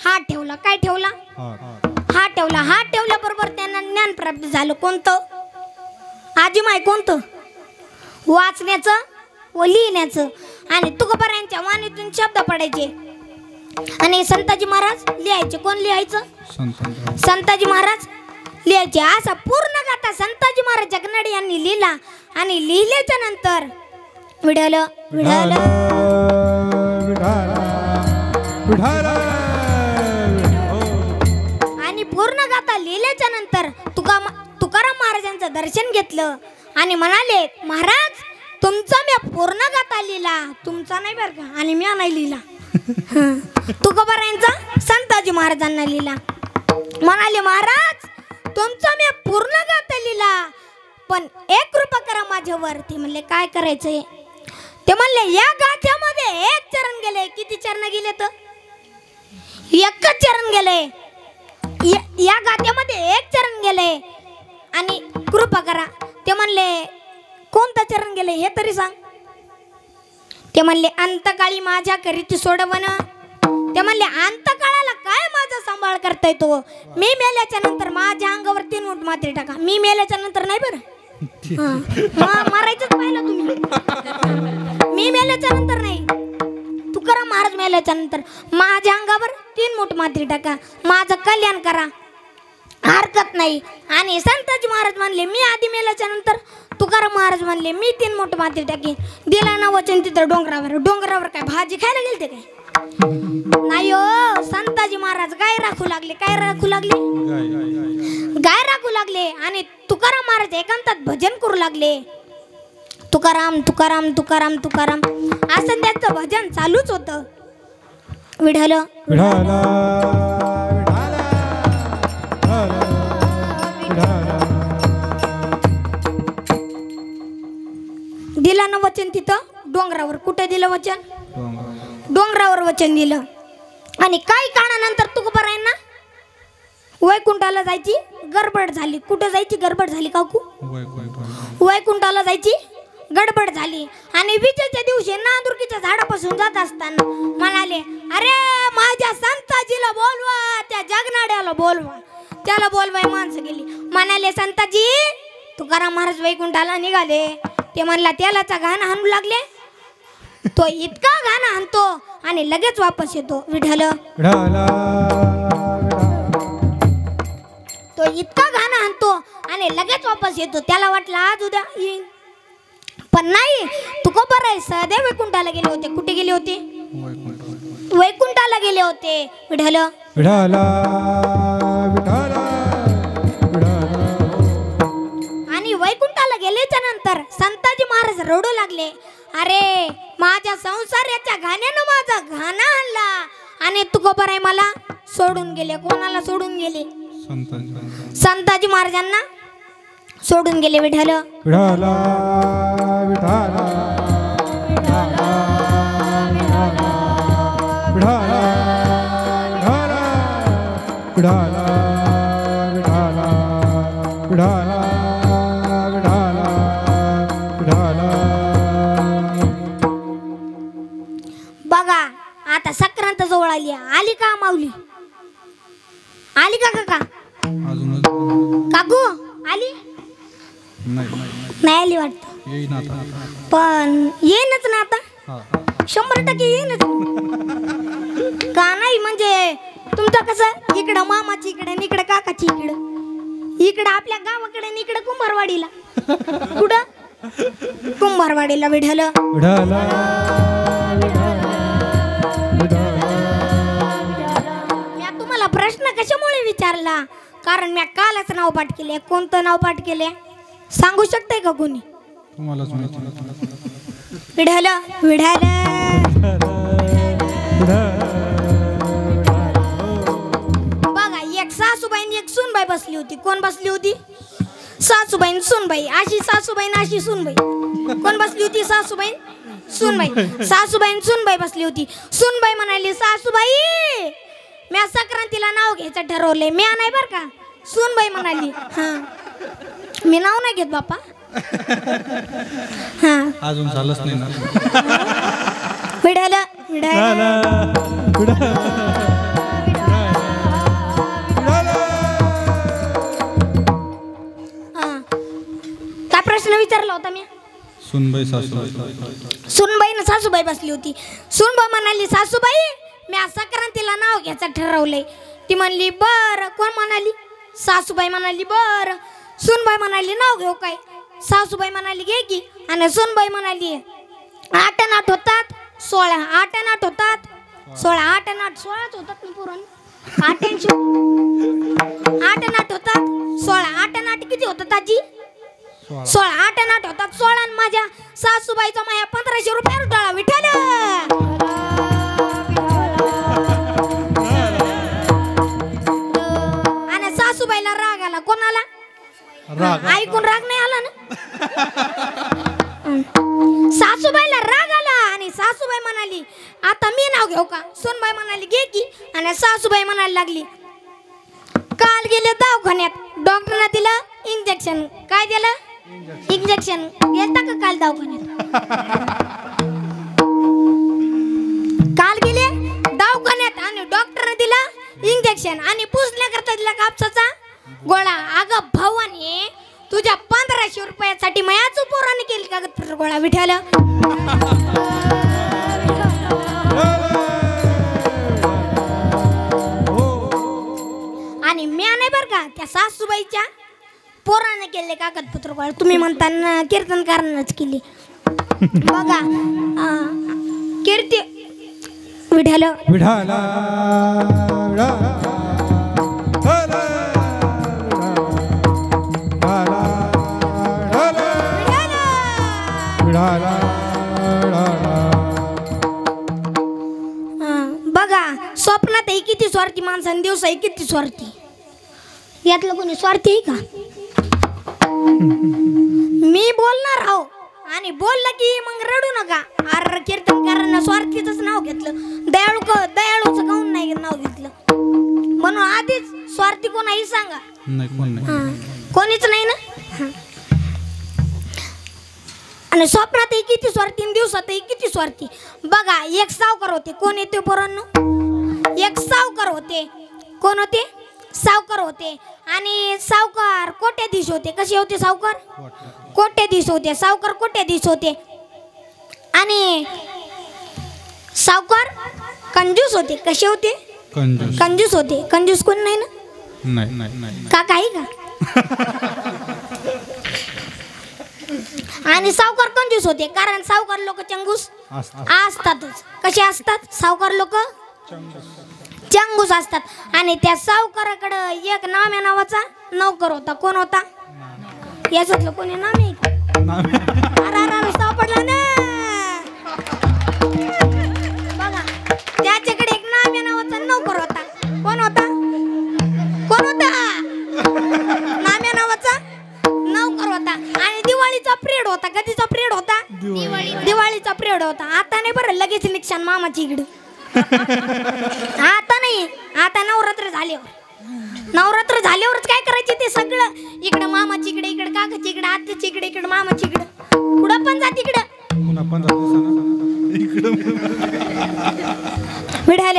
Speaker 1: हात ठेवला. काय ठेवला? हात ठेवला. हात ठेवल्याबरोबर त्यांना ज्ञान प्राप्त झालं. कोणतं? आजीमाय कोणतं? वाचण्याचं व लिहिण्याचं. आणि तुकोबारायांच्या वाणीतून शब्द पडायचे आणि संताजी महाराज लिहायचे. कोण लिहायचं? संताजी महाराज लिहायचे. असा पूर्ण गाथा संताजी महाराज जगनाडे यांनी लिहिला आणि लिहिल्याच्या नंतर विठ्ठल विठ्ठल आणि पूर्ण गाथा लिहिल्याच्या नंतर तुकाराम महाराजांचं दर्शन घेतलं आणि म्हणाले, महाराज तुमचा मी पूर्ण गाथा लिहिला, तुमचा नाही बरं का, आणि मी नाही लिहिला. तुकोबारायांचा संताजी महाराजांना लिहिला. म्हणाले, महाराज तुमचा मी पूर्ण गाथा लिहिला, पण एक कृपा करा माझ्यावर. ते म्हणले, काय करायचंय? ते म्हणले, या गाथ्यामध्ये एक चरण गेले. किती चरण गेले? तर एकच चरण गेले. या गाथ्यामध्ये एक चरण गेले आणि कृपा करा. ते म्हणले, कोणतं चरण गेले हे तरी सांग. ते म्हणले, अंतकाळी माझ्या करीची सोडवण. ते म्हणले, अंतकाळाला काय माझा सांभाळ करता येतो? मी मेल्याच्या नंतर माझ्या अंगावर 3 मुठ मात्री टाका. मी मेल्याच्या नंतर नाही बरं, मारायचंच पाहिलं तुम्ही. मी मेल्याच्या नंतर नाही, तुकाराम महाराज मेल्याच्या नंतर माझ्या अंगावर 3 मुठ मात्री टाका. माझं कल्याण करा, हरकत नाही. आणि संताजी महाराज म्हणले, मी आधी मेल्याच्या नंतर. तुकाराम महाराज म्हणले, मी 3 मुठ माती टाकीन. दिला ना वचन तिथं डोंगरावर. डोंगरावर काय भाजी खायला गेलते काय? नाही हो. संताजी महाराज गाय राखू लागले. काय राखू लागले? गाय राखू लागले. आणि तुकाराम महाराज एकांतात भजन करू लागले. तुकाराम तुकाराम तुकाराम तुकाराम असं त्यांचं भजन चालूच होतं. विठ्ठल दिला ना वचन तिथं डोंगरावर. कुठे दिलं वचन? डोंगरावर वचन दिलं. आणि काही काळानंतर तुकोबारायांना वैकुंठाला जायची गडबड झाली. कुठं जायची गडबड झाली काकू? वैकुंठाला जायची गडबड झाली. आणि विजेच्या दिवशी नांदुरकीच्या झाडापासून जात असताना म्हणाले, अरे माझ्या संताजीला बोलवा, त्या जगनाड्याला बोलवा. त्याला बोलवाय माणसं गेली. म्हणाले, संताजी तुकाराम महाराज वैकुंठाला निघाले. ते म्हणला, त्यालाचा गाणं हाणू लागले. तो इतका गाणं हाणतो आणि लगेच वापस येतो. विठ्ठल तो इतका गाणं हाणतो आणि लगेच वापस येतो. त्याला वाटलं आज उद्या येईन, पण नाही. तुकोबाराय सदैव वैकुंठाला गेले होते. कुठे गेले होते? वैकुंठाला गेले होते. विठ्ठल आणि वैकुंठाला गेल्याच्या नंतर संताजी महाराज रडू लागले. अरे माझ्या संसाराच्या गाण्यानं माझा गाणं आणला आणि तुकोबाराय मला सोडून गेले. कोणाला सोडून गेले? संताजी महाराजांना सोडून गेले. विठ्ठल बघा आता संक्रांत जवळ आली. आली का माऊली? आली का काका? काकू आली? नाही आली वाटतं, पण येईनच ना आता. 100% येईनच का नाही? म्हणजे तुमचं कसं इकडं मामाची इकडे, इकडे काकाची इकडे, इकडं आपल्या गावाकडे, इकडे कुंभारवाडीला. कुठं? कुंभारवाडीला. विठ्ठल प्रश्न कशामुळे विचारला? कारण मी कालच नाव पाठ केले. कोणतं नाव पाठ केले सांगू शकते का कोणी?
Speaker 3: तुम्हालाच माहिती.
Speaker 1: विढाल विढाल. बघा एक सासूबाई आणि एक सूनबाई बसली होती. कोण बसली होती? सासूबाई सूनबाई. अशी सासूबाई अशी सूनबाई. कोण बसली होती? सासूबाई सूनबाई. सासूबाई सूनबाई बसली होती. सूनबाई म्हणाली सासूबाई मी संक्रांतीला नाव घ्यायचं ठरवलंय. मी नाही बर का. सूनबाई म्हणाली हा मी नाव नाही घेत बापा. हा
Speaker 3: अजून झालंच नाही ना.
Speaker 1: विढाल विढाल. काय प्रश्न विचारला होता मी?
Speaker 3: सुनबाई सासूबाई.
Speaker 1: सुनबाई ना सासूबाई बसली होती. सुनबाई म्हणाली सासूबाई मी आज संक्रांतीला नाव घ्यायचं ठरवलंय. ती म्हणली बर. कोण म्हणाली? सासूबाई म्हणाली बर. सुनबाई म्हणाली नाव घेऊ काय? सासूबाई म्हणाली घे की. आणि सुनबाई म्हणाली 8 आणि 8 होतात 16. 8 आणि 8 होतात 16. 8 आणि 8 16च होतात ना पुरण. 8 आणि 8 होतात 16. 8 आणि 8 किती होतात आजी? 16. 8 आणि 8 होतात 16. आणि माझ्या सासूबाईचा माझ्या 1500 रुपये उठाला. विठ्ठल. आणि सासूबाईला राग आला. कोणाला? ऐकून राग नाही आला ना. सासूबाईला राग आला आणि सासूबाई म्हणाली आता मी नाव घेऊ का? सुनबाई म्हणाली घे की. आणि सासूबाई म्हणायला लागली काल गेले दवाखान्यात. डॉक्टरने दिलं इंजेक्शन. काय दिलं? इंजेक्शन. गेलता का काल दवाखान्यात? काल गेले दवाखान्यात आणि डॉक्टरने दिलं इंजेक्शन आणि पुसण्याकरता दिला कापसाचा गोळा. अगं भवानी तुझ्या 1500 रुपयासाठी मयाच पोराने केली कागदपत्र गोळा. विठ्ठल. आणि मी नाही बर का त्या सासूबाईच्या पोराने केले कागदपत्र गोळा. तुम्ही म्हणताना कीर्तनकारांनाच केली. बघा कीर्ती विठ्ठल
Speaker 4: विठाला
Speaker 1: बघा स्वप्नात ही किती स्वार्थी माणसं आणि दिवसा ही किती स्वार्थी. यातलं कोणी स्वार्थी आहे का? मी बोलणार आहो आणि बोललं की मग रडू नका. अरे कीर्तनकारांना स्वार्थीच नाव घेतलं. दयाळूचं काऊन नाही नाव घेतलं? म्हणून आधीच स्वार्थी कोण आहे सांगा.
Speaker 3: नाही कोण नाही.
Speaker 1: कोणीच नाही ना. आणि स्वप्नातही किती स्वार्थी आणि दिवसातही किती स्वार्थी. बघा एक सावकार होते. कोण येते पोरांनो? एक सावकार होते. कोण होते? सावकार होते. आणि सावकार कोट्याधीश होते. कसे होते सावकार? कोट्याधीश होते. सावकार कोट्याधीश होते. आणि सावकार कंजूस होते. कसे होते? कंजूस होते. कंजूस कोण नाही ना?
Speaker 3: नाही.
Speaker 1: का काही का? आणि सावकार कंजूस होते कारण सावकार लोक चंगूस असतातच. कसे असतात? सावकार लोक चंगूस असतात. आणि त्या सावकाराकडे एक नाम्या नावाचा नौकर होता. कोण होता? याच्यातलं कोणी नाम आहे? अरे सापडला ना. बघा त्याच्याकडे एक नाम्या नावाचा नौकर होता. कोण होता? कोण होता? नाम्या नावाचा नौकर होता. आणि दिवाळीचा पिरियड होता. कधीचा पिरियड होता? दिवाळीचा पिरियड होता. आता नाही बरं लगेच निघशान मामाची इकडे. आता नाही. आता नवरात्र झाल्यावरच काय करायचे ते सगळं. इकडे मामाची इकडे, इकडे काकाची इकडे, आत्याची इकडे, इकडे मामाची इकडे. कुठं पण जात इकडं. विढाल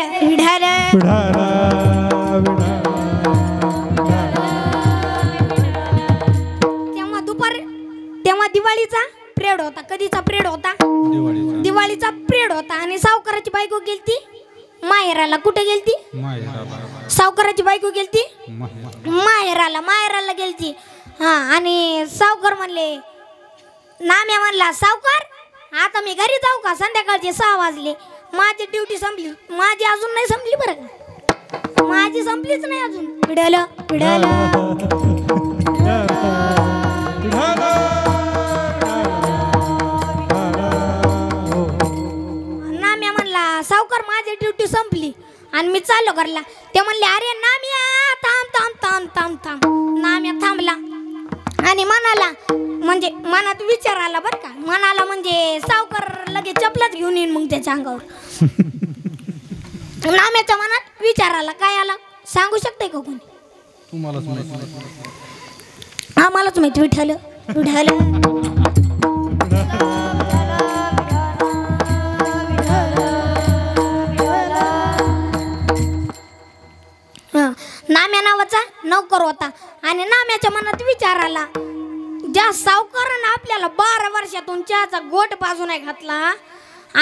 Speaker 1: तेव्हा दिवाळीचा पिरियड होता. कधीचा पिरियड होता? दिवाळीचा पिरियड होता. आणि सावकाराची बायको गेलती माहेराला. कुठे गेलती? सावकाराची बायको गेलती माहेराला गेलती. हा आणि सावकार म्हणले नाम्या म्हणला सावकार आता मी घरी जाऊ का? संध्याकाळचे 6 वाजले. माझी ड्युटी संपली. माझी अजून नाही संपली बरं का. माझी संपलीच नाही अजून. विठ्ठल विठ्ठल नाम्या म्हणला सावकार माझी ड्युटी संपली आणि मी चाललो घरला. ते म्हणले अरे नाम्या थांब थांब थांब थांब थांब. नाम्या थांबला आणि म्हणाला म्हणजे मनात विचार आला बरं का. म्हणाला म्हणजे सावकार लगेच चपलाच घेऊन येईन मग त्याच्या अंगावर. नाम्याच्या मनात विचार आला. काय आला सांगू शकते का कोणी?
Speaker 3: तुम्हालाच माहिती.
Speaker 1: आम्हालाच माहिती. विठ्ठल विठ्ठल नाम्या नावाचा नौकर होता आणि नाम्याच्या मनात विचार आला ज्या सावकारानं आपल्याला 12 वर्षातून चहाचा गोट बाजू नाही घातला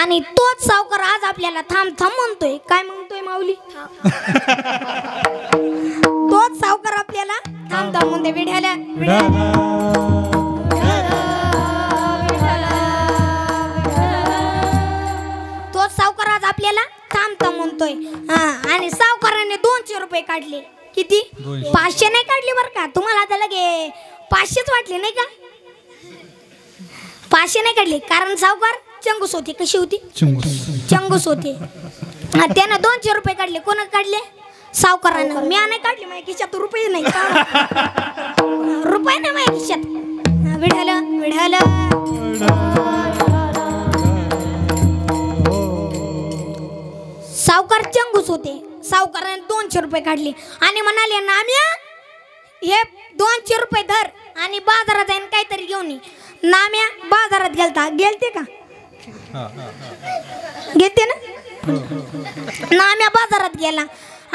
Speaker 1: आणि तोच सावकार आज आपल्याला थांब थांब म्हणतोय. काय म्हणतोय माऊली? तोच सावकार आपल्याला थांब थांब म्हणतोय. विठ्ठल तोच सावकार आज आपल्याला थांब थांब म्हणतोय. आणि सावकाराने 200 रुपये काढले. किती? 500 नाही काढली बरं का. तुम्हाला आता लगे 500च वाटले नाही का? 500 नाही काढले कारण सावकार चंगूस होते. कशी होती? चंगूस होते. त्यानं 200 रुपये काढले. कोण काढले? सावकारानं. मी नाही काढले. माझ्या खिशात रुपये नाही. रुपये नाही माझ्या खिशात. विठ्ठल विठ्ठल सावकार चंगूस होते. सावकाराने 200 रुपये काढले आणि म्हणाले नाम्या हे 200 रुपये धर आणि बाजारात जाईन काहीतरी घेऊन ये. नाम्या बाजारात गेलता. गेलते का? घेते ना. नाम्या बाजारात गेला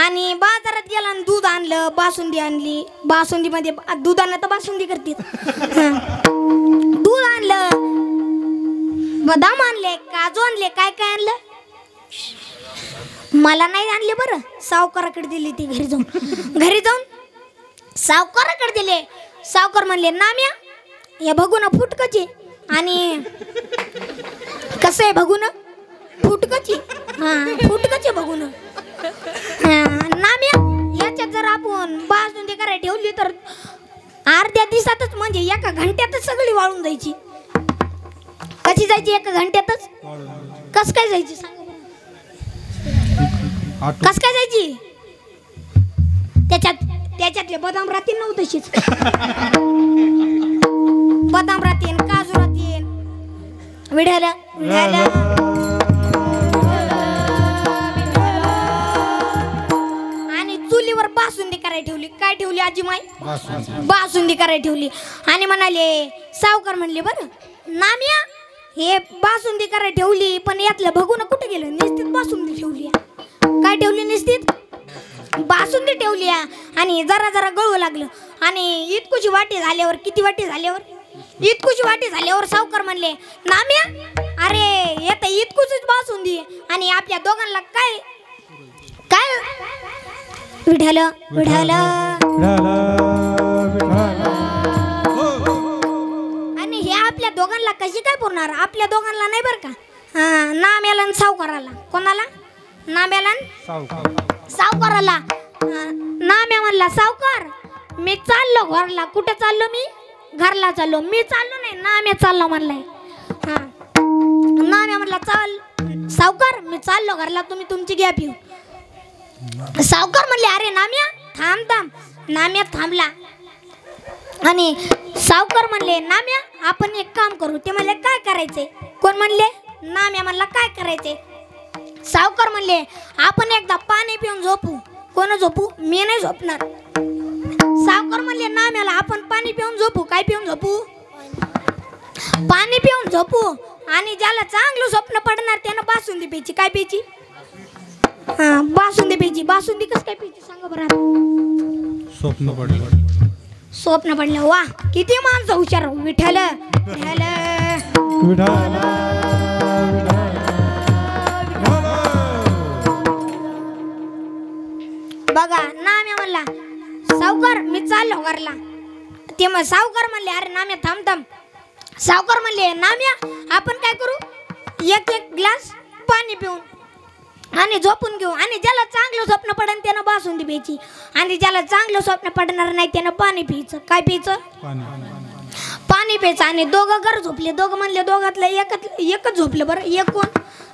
Speaker 1: आणि बाजारात गेला आणि दूध आणलं, बासुंदी आणली. बासुंदीमध्ये दुधानं तर बासुंदी करते. दूध आणलं, बदाम आणले, काजू आणले. काय काय आणलं? मला नाही आणले बरं. सावकाराकडे दिली ती. घरी जाऊन सावकाराकडे दिले. सावकार म्हणले नाम्या हे बघू ना फुटकची आणि कसं आहे बघू ना फुटकची. फुटकची बघू ना. नाम्या याच्यात जर आपण बासुंदी करायला ठेवली तर अर्ध्या दिवसातच म्हणजे एका घंट्यातच सगळी वाळून जायची. कशी जायची? एका घंट्यातच. कस काय जायची सांगा? कस काय जायची? त्याच्यातले बदाम राहतील नव्हतं तशीच. बदाम राहतील, काजू राहतील. विठ्ठल विठ्ठल आणि चुलीवर बासुंदी करायला ठेवली. काय ठेवली आजीमाई? बासुंदी करायला ठेवली आणि म्हणाले सावकार म्हणले बरं नाम्या हे बासुंदी करायला ठेवली पण यातलं बघू ना कुठे गेलं? निश्चित बासुंदी ठेवली. काय ठेवली? निश्चित बासुंदी ठेवली आणि जरा जरा गळू लागलं आणि इतकुची वाटी झाल्यावर किती वाटी झाल्यावर? इतकुची वाटी झाल्यावर सावकार म्हणले नाम्या अरे येतं इतकुचीच बासुंदी आणि आपल्या दोघांना काय काय? विठ्ठल विठ्ठल आणि हे आपल्या दोघांना कशी काय पुरणार? आपल्या दोघांना नाही बरं का. नाम्याला आणि सावकाराला. कोणाला? नाम्याला सावकाराला. नाम्या म्हणला सावकार मी चाललो घरला. कुठे चाललो? मी घरला चाललो. मी चाललो नाही नाम्या चाललो म्हणलाय. नाम्या म्हणला चाल सावकार मी चाललो घरला तुम्ही तुमची घ्या पिऊ. सावकार म्हणले अरे नाम्या थांब थांब. नाम्या थांबला आणि सावकार म्हणले नाम्या आपण एक काम करू. ते म्हणले काय करायचे? कोण म्हणले? नाम्या म्हणला काय करायचे? सावकार म्हणले आपण एकदा पाणी पिऊन झोपू. कोण झोपू? मी नाही झोपणार. सावकार म्हणले नाम्याला आपण पाणी पिऊन झोपू. काय पिऊन झोपू? पाणी पिऊन झोपू आणि ज्याला चांगलं स्वप्न पडणार त्यानं बासुंदी प्यायची. काय प्यायची? बासुंदी प्यायची. बासुंदी कसं काय प्यायची सांगा बरं?
Speaker 3: स्वप्न पडलं.
Speaker 1: स्वप्न पडलं. वा किती माणसं हुशार. विठ्ठल विठ्ठल बघा नाम्या म्हणला सावकार मी चाललो घरला. ते मग सावकार म्हणले अरे नाम्या थांब थांब. सावकार म्हणले नाम्या आपण काय करू? एक एक ग्लास पाणी पिऊन. आणि झोपून घेऊ. आणि ज्याला चांगलं स्वप्न पडेल त्यानं बासुंदी प्यायची आणि ज्याला चांगलं स्वप्न पडणार नाही त्यानं पाणी प्यायचं. काय प्यायचं? पाणी प्यायचं. आणि दोघं घर झोपले. दोघं म्हणले दोघातलं एकच झोपलं. बरं एक कोण?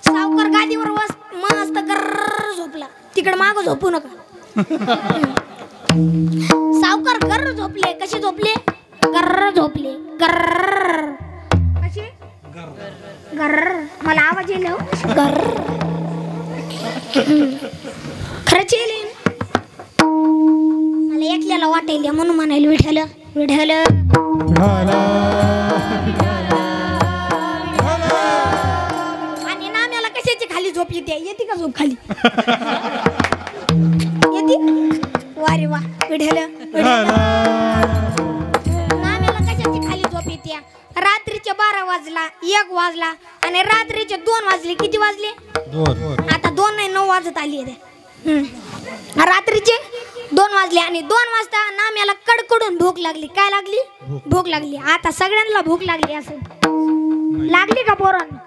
Speaker 1: सावकार गादीवर मस्त गर्र झोपला. तिकडे मागं झोपू नका. सावकार गर्र झोपले. कसे झोपले? गर्र झोपले. गर्र कसे? गर्र. मला आवाज येईल हो. गर्र. खरंच येईल. मला एकल्याला वाटेल म्हणून म्हणायला विठ्ठल विठ्ठल. आणि नाम्याला कशाची खाली झोप येते? येते का झोप खाली? येते. वारे वा विठ्ठल. नाम्याला कशाची खाली झोप येते? रात्रीचे 12 वाजला, 1 वाजला आणि रात्रीचे 2 वाजले. किती वाजले?
Speaker 3: 2.
Speaker 1: आता 2 नाही 9 वाजत आली. रात्रीचे 2 वाजले आणि 2 वाजता नाम्याला कडकडून भूक लागली. काय लागली? भूक लागली. आता सगळ्यांना भूक लागली असं लागली का पोरांना?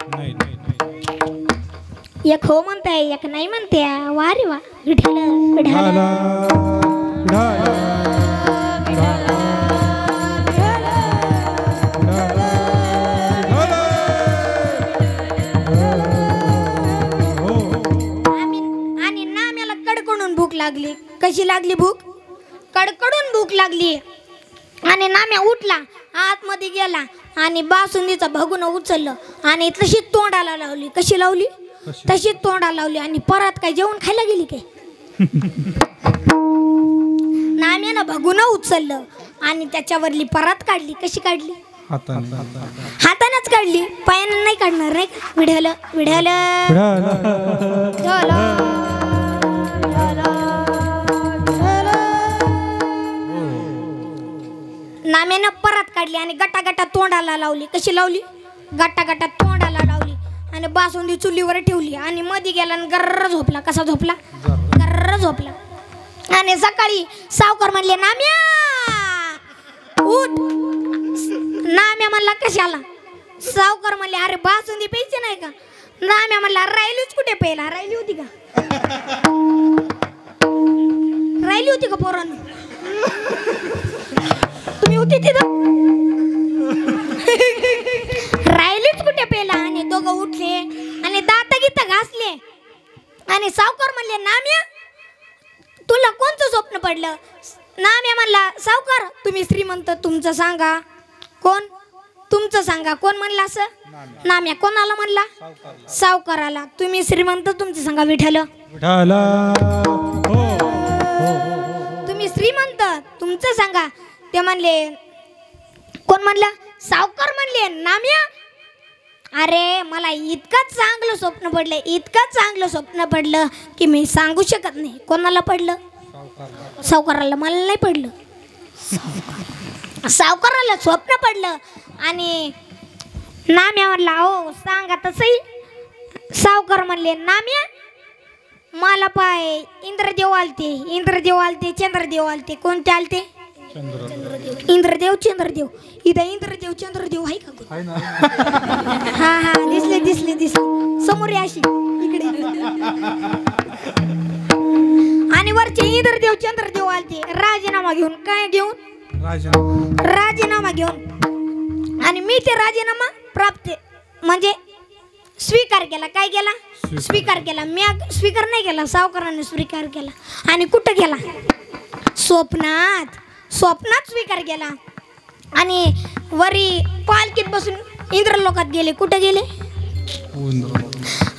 Speaker 1: एक हो म्हणताय एक नाही म्हणते. वा रे वा विठ्ठल विठ्ठल. आणि नाम्याला कडकडून भूक लागली. कशी लागली भूक? कडकडून भूक लागली. आणि नाम्या उठला, आतमध्ये गेला आणि बासुंदीचं भगुन उचललं आणि तशी तोंडाला लावली. कशी लावली? तशी तोंडाला लावली. आणि परत काय जेवण खायला गेली काय? नाम्यानं भगुन उचललं आणि त्याच्यावरली परत काढली. कशी काढली? हातानंच काढली. पायानं नाही काढणार नाही का? विढालं विढालं. नाम्यानं परत काढली आणि गटा गटा तोंडाला लावली. कशी लावली? गटा गटा तोंडाला लावली आणि बासुंदी चुलीवर ठेवली आणि मध्ये गेला आणि गर्र झोपला. कसा झोपला? गर्र झोपला. आणि सकाळी सावकार म्हणले नाम्या उठ. नाम्या म्हणला कशाला? सावकार म्हणले अरे बासुंदी प्यायची नाही का? नाम्या म्हणला राहिलीच कुठे प्यायला? राहिली होती का? राहिली होती का पोरांनो? तुम्ही होती तिथं? राहिलीच कुठे प्यायला? आणि दोघं उठले आणि दात गीत घासले आणि सावकार म्हणले नाम्या तुला कोणतं स्वप्न पडलं? नाम्या म्हणला सावकार तुम्ही श्रीमंत तुमचं सांगा. कोण? तुमचं सांगा. कोण म्हणलं असं? नाम्या. कोणाला म्हणला? सावकाराला. तुम्ही श्रीमंत तुमचं सांगा. विठ्ठल तुम्ही श्रीमंत तुमचं सांगा. ते म्हणले कोण म्हणलं? सावकार म्हणले नाम्या अरे मला इतकं चांगलं स्वप्न पडलं, इतकं चांगलं स्वप्न पडलं की मी सांगू शकत नाही. कोणाला पडलं? सावकाराला. मला नाही पडलं. सावकाराला स्वप्न पडलं आणि नाम्या म्हणला हो सांगा तसंही. सावकार म्हणले नाम्या मला पाय इंद्रदेव आलते. इंद्रदेव आलते, चंद्रदेव आलते. कोणते आलते? इंद्रदेव चंद्रदेव. इथं इंद्रदेव चंद्रदेव आहे का? हा हा दिसले दिसले दिसले समोर अशी इकडे. आणि वरचे इंद्रदेव चंद्रदेव आलते राजीनामा घेऊन. काय घेऊन? राजीनामा घेऊन. आणि मी ते राजीनामा प्राप्त म्हणजे स्वीकार केला. काय केला? स्वीकार केला. मी स्वीकार नाही केला, सावकाराने स्वीकार केला. आणि कुठं गेला? स्वप्नात. स्वप्नात स्वीकार केला. आणि वरी पालखीत बसून इंद्रलोकात गेले. कुठं गेले?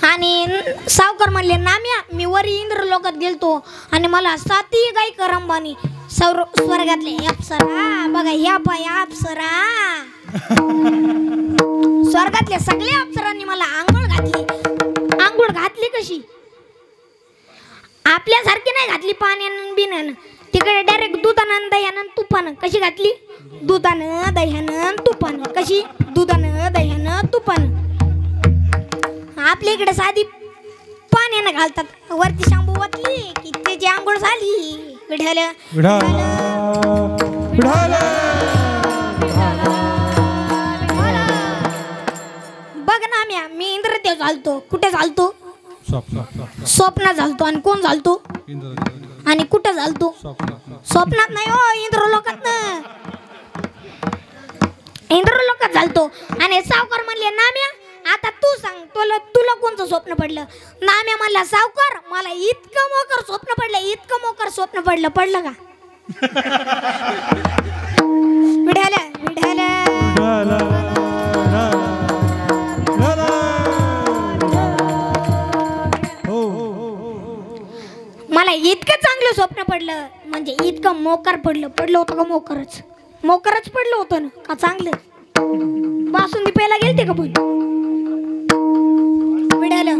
Speaker 1: आणि सावकार म्हणले नाम्या मी वरी इंद्रलोकात गेलतो आणि मला 7 गाई करंबानी स्वर्गातले अप्सरा बघा या पाय अप्सरा स्वर्गातल्या सगळ्या अप्सरांनी मला आंघोळ घातली. आंघोळ घातली कशी? आपल्यासारखी नाही घातली पाण्यानं बिण्यानं. तिकडे डायरेक्ट दुधानं दह्यानं तुपानं. कशी घातली? दुधानं दह्यानं तुपानं. कशी? दुधानं दह्यानं तुपानं. आपल्या इकडे साधी पाण्यानं घालतात. वरती शांबू वाटली की त्याची आंघोळ झाली. विढालं बघ ना मी इंद्रदेव चालतो. कुठे चालतो?
Speaker 3: स्वप्न
Speaker 1: स्वप्न झालतो आणि कोण झालतो
Speaker 3: इंद्र
Speaker 1: आणि कुठं झालतो
Speaker 3: स्वप्न
Speaker 1: स्वप्नात नाही हो इंद्रलोकात इंद्रलोकात झालतो आणि सावकार म्हणले नाम्या आता तू सांग तुला कोणतं स्वप्न पडलं नाम्या म्हणला सावकार मला इतकं मोकर स्वप्न पडलं का विढाला मला इतकं चांगलं स्वप्न पडलं म्हणजे इतकं मोकर पडलं होतं का मोकरच पडलं होतं ना का चांगलं बासुंदी प्यायला गेलते का पण विढाला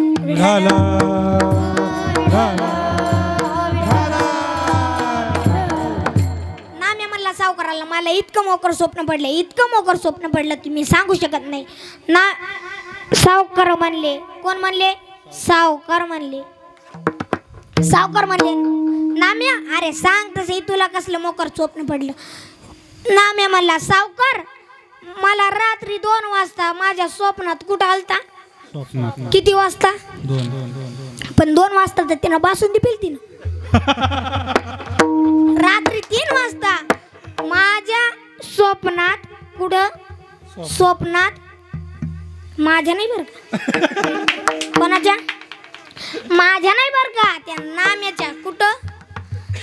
Speaker 1: नाम्या म्हणला सावकाराला मला इतकं मोकर स्वप्न पडलं की मी सांगू शकत नाही ना सावकार म्हणले कोण म्हणले सावकार म्हणले नाम्या अरे सांग तसं तुला कसलं मोकर स्वप्न पडलं नाम्या म्हणला सावकार मला रात्री 2 वाजता माझ्या स्वप्नात कुठं आलता
Speaker 3: स्वप्न
Speaker 1: किती वाजता
Speaker 3: 2
Speaker 1: पण 2 वाजता तर तिनं बासुंदी पिलती ना रात्री 3 वाजता माझ्या स्वप्नात कुठं स्वप्नात माझ्या नाही बरं का कोणाच्या माझ्या नाही बरं का त्या नाम्याच्या कुठं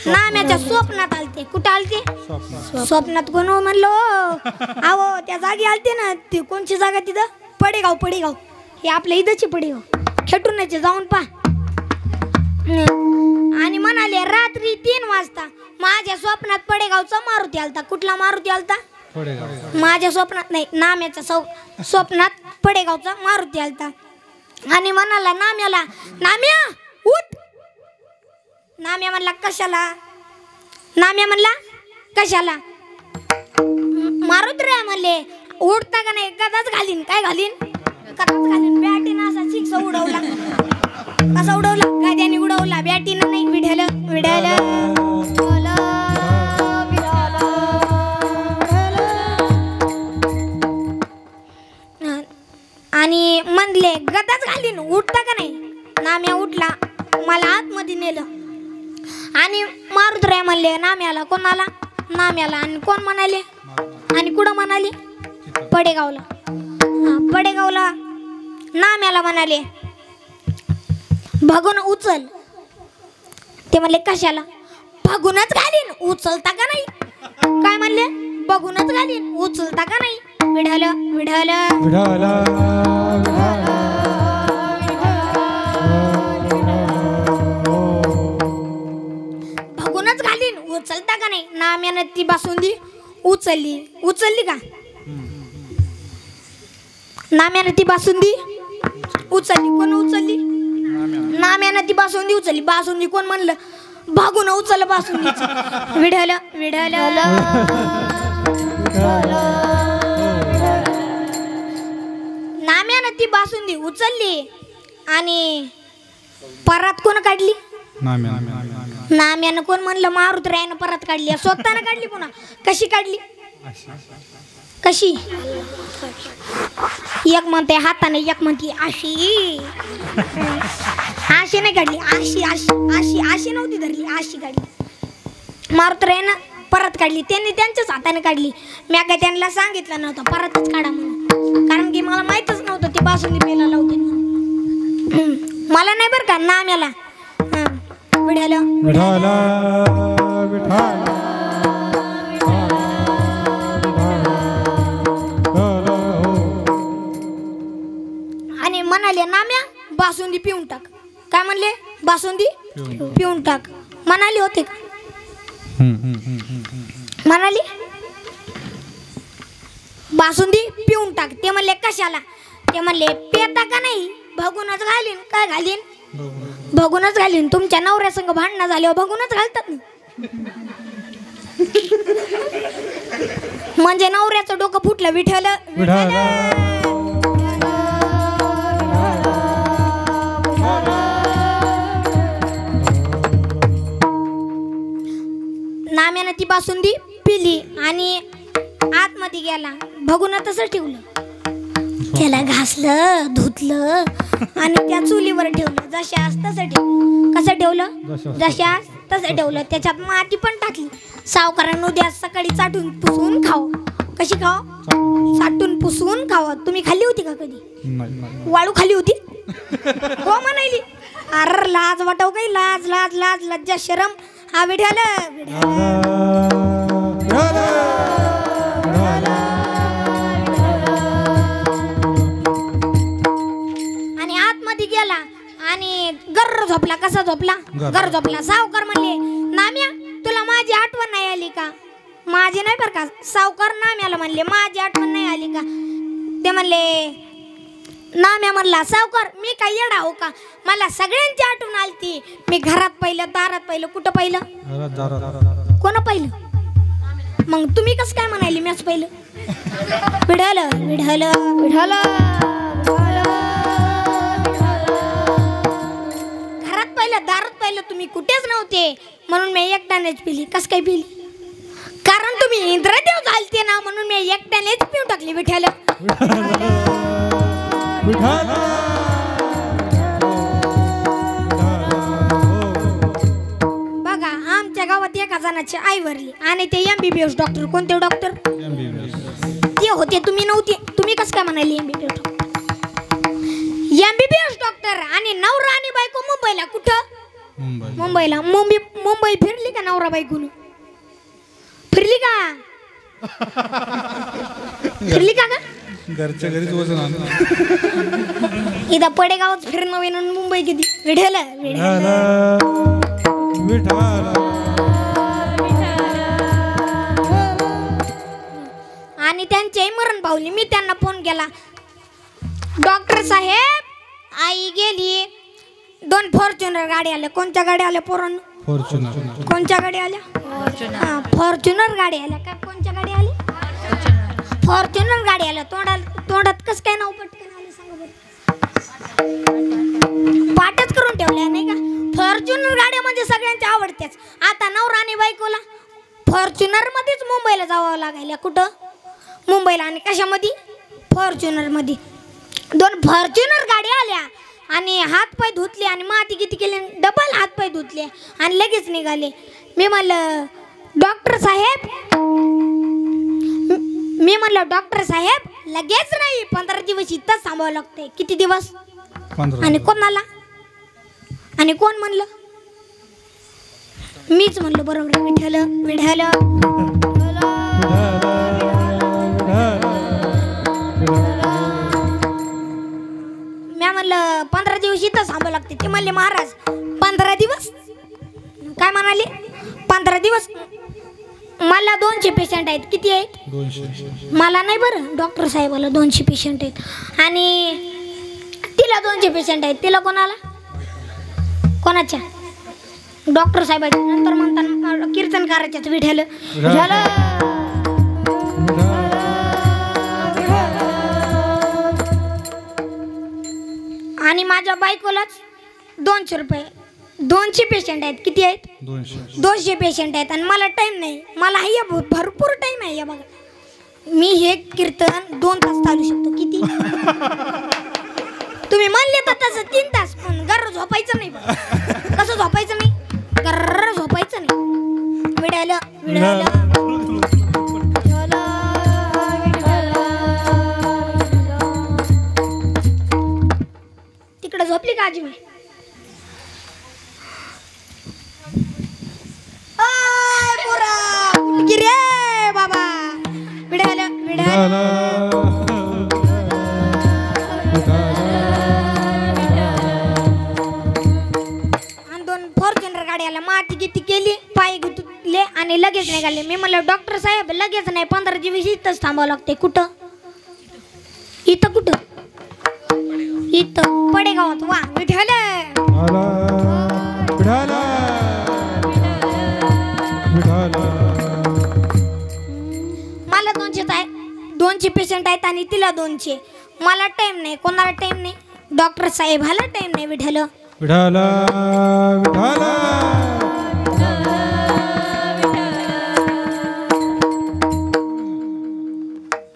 Speaker 1: नाम्याच्या स्वप्नात आलते कुठं आलते स्वप्नात कोण म्हणलो अहो त्या जागी आलते ना ती कोणची जागा तिथं पडेगाव हे आपल्या इथंची पडेगाव खेटूनचे जाऊन पा आणि म्हणाले रात्री 3 वाजता माझ्या स्वप्नात पडेगावचा मारुती आलता कुठला मारुती आलता माझ्या स्वप्नात नाही नाम्याच्या स्वप्नात पडेगावचा मारुती आलता आणि म्हणाला नाम्याला नाम्या उठ नाम्या म्हणला कशाला मारुती रे म्हणले उठता का नाही गदाच घालीन काय घालीन बॅटीनं असा चिक्स उडवला कसा उडवला काय त्याने उडवला बॅटीनं नाही विढालं आणि म्हणले गदाच घालीन उठता का नाही नाम्या उठला मला आतमध्ये नेलं आणि मारुतराय म्हणले नाम्याला कोणाला नाम्याला आणि कोण म्हणाले आणि कुठं म्हणाले पडेगावला नाम्याला म्हणाले भगून उचल ते म्हणले कशाला भगूनच घालीन उचलता का नाही काय म्हणले बघूनच घालीन उचलता का नाही विढालं भगूनच घालीन उचलता का नाही नाम्यानं ती बासुंदी उचलली का नाम्यानं ती बासुंदी उचलली कोण उचलली नाम्यानं ती बासुंदी उचलली बासुंदी कोण म्हणलं भागून उचल बासुंदी विढालं नाम्यानं ती बासुंदी उचलली आणि परत कोण काढली नाम्यानं कोण म्हणलं मारुतरायानं परत काढली स्वतःनं काढली पुन्हा कशी काढली कशी एक म्हणते हाताने एक म्हणते अशी नाही काढली अशी नव्हती धरली अशी काढली मारुतरायानं परत काढली त्यांनी त्यांच्याच हाताने काढली मी काय त्यांना सांगितलं नव्हतं परतच काढा म्हणून कारण की मला माहीतच नव्हतं ती बासुंदी प्यायला लावते म्हणून मला नाही बरं का नाम्याला आणि म्हणाले नाम्या बासुंदी पिऊन टाक काय म्हणले बासुंदी पिऊन टाक म्हणाली होते का म्हणाली बासुंदी पिऊन टाक ते म्हणले कशाला ते म्हणले पेता का नाही भगूनच घालीन काय घालीन भगूनच घालीन तुमच्या नवऱ्या संग भांडणं झाल्यावर भगूनच घालतात म्हणजे नवऱ्याचं डोकं फुटलं विठलं नाम्यानं ती बासुंदी पिली आणि आतमध्ये गेला भगून तसं ठेवलं त्याला घासलं धुतलं आणि त्या चुलीवर ठेवलं. जशास तसं ठेवलं. कसं ठेवलं? जशास तसं ठेवलं. त्याच्यात माती पण टाकली. सावकारांना उद्या सकाळी चाटून पुसून खाव. कशी खाव? चाटून पुसून खावा. तुम्ही खाल्ली होती का कधी? वाळू खाल्ली होती? हो म्हणायली. अरे लाज वाटाव काही. लाज लाज लाज लज्जा शरम. हा विढाल आणि आतमध्ये गेला आणि गर्र झोपला. कसा झोपला? गर्र झोपला. सावकार म्हणले नाम्या तुला माझी आठवण नाही आली का? माझी नाही बरं का. सावकार नाम्याला म्हणले माझी आठवण नाही आली का? ते म्हणले नाम्या म्हणला सावकार मी काय येडा हो का? मला सगळ्यांची आठवण आलती. मी घरात पाहिलं, दारात पाहिलं. कुठं पाहिलं? कोण पाहिलं? मग तुम्ही कसं काय म्हणाली मीच पाहिलं? विढाल विढाल विढाल. घरात पाहिलं, दारात पाहिलं. तुम्ही कुठेच नव्हते म्हणून मी एकट्यानेच पिली. कस काय पिली? कारण तुम्ही इंद्रदेव झालते ना म्हणून मी एकट्यानेच पिऊन टाकली. विठ्ठल बघा आमच्या गावात एका जणाची आई वरली आणि ते MBBS डॉक्टर. कोणते डॉक्टर? ते होते, तुम्ही नव्हते. तुम्ही कसं काय म्हणाली MBBS डॉक्टर? MBBS डॉक्टर आणि नवरा आणि बायको मुंबईला. कुठं? मुंबईला. मुंबई फिरली का नवरा बायकोनं? फिरली का? फिरली का?
Speaker 3: घरच्या घरीच वजन आणलं.
Speaker 1: इथं पडेगावच फिरणं विणून मुंबई किती विढेल. आणि त्यांचे मरण पावली. मी त्यांना फोन केला. डॉक्टर साहेब आई गेली. 2 फॉर्च्युनर गाडी आल्या. कोणत्या गाड्या आल्या पोरांना?
Speaker 3: फॉर्च्युनर.
Speaker 1: कोणत्या गाडी आल्या? फॉर्च्युनर गाडी आल्या. काय कोणत्या गाडी आली? फॉर्च्युनर गाडी आल्या. तोंडात कस काय नाव पटकन आले सांगा बरं. पाठच करून ठेवल्या नाही का? फॉर्च्युनर गाड्या म्हणजे सगळ्यांच्या आवडत्याच. आता नवरा आणि बायकोला फॉर्च्युनर मध्येच मुंबईला जावं लागायला. कुठं? मुंबईला. आणि कशामध्ये? फॉर्च्युनर मध्ये. 2 फॉर्च्युनर गाड्या आल्या आणि हात पाय धुतले आणि माती किती केली. डबल हात पाय धुतले आणि लगेच निघाले. मी म्हणलं डॉक्टर साहेब, डॉक्टर साहेब लगेच नाही 15 दिवस इथंच थांबावं लागते. किती दिवस?
Speaker 3: 15.
Speaker 1: आणि कोणाला? आणि कोण म्हणलं? मीच म्हणलं. बरोबर. विठ्ठल विढाल. मी म्हणलं 15 दिवस इथंच थांबावं लागते. ते म्हणले महाराज 15 दिवस? काय म्हणाले? 15 दिवस. मला 200 पेशंट आहेत. किती आहेत?
Speaker 3: 200.
Speaker 1: मला नाही बरं. डॉक्टर साहेबाला 200 पेशंट आहेत आणि तिला 200 पेशंट आहेत. तिला कोणाला? कोणाच्या? डॉक्टर साहेबाच्या. नंतर म्हणताना कीर्तन करायच्याच. विठ्ठल आणि माझ्या बायकोलाच 200 रुपये. 200 पेशंट आहेत. किती आहेत? 200 पेशंट आहेत आणि मला टाइम नाही. मला आहे भरपूर टाइम आहे. या बघा मी हे कीर्तन 2 तास चालू शकतो. किती? तुम्ही म्हणले तर तसं 3 तास. पण गर्र झोपायचं नाही. कसं झोपायचं नाही? गर्र झोपायचं नाही. विडायला विडायला. तिकडे झोपली का आजीबाई? रे बाबा विडायला विडायला. आणि 2 फॉर्च्युनर गाड्याला माती किती केली. पाय गुतले आणि लगेच निघाले. मी म्हणलं डॉक्टर साहेब लगेच नाही 15 दिवस इथंच थांबावं लागते. कुठं? इथं. कुठं? इथं पडेगावात. वा विठ्ठल. मला 200 आहे. 200 पेशंट आहेत आणि तिला 200. मला टाइम नाही. कोणाला टाइम नाही? डॉक्टर साहेबाला टाइम नाही. विठ्ठल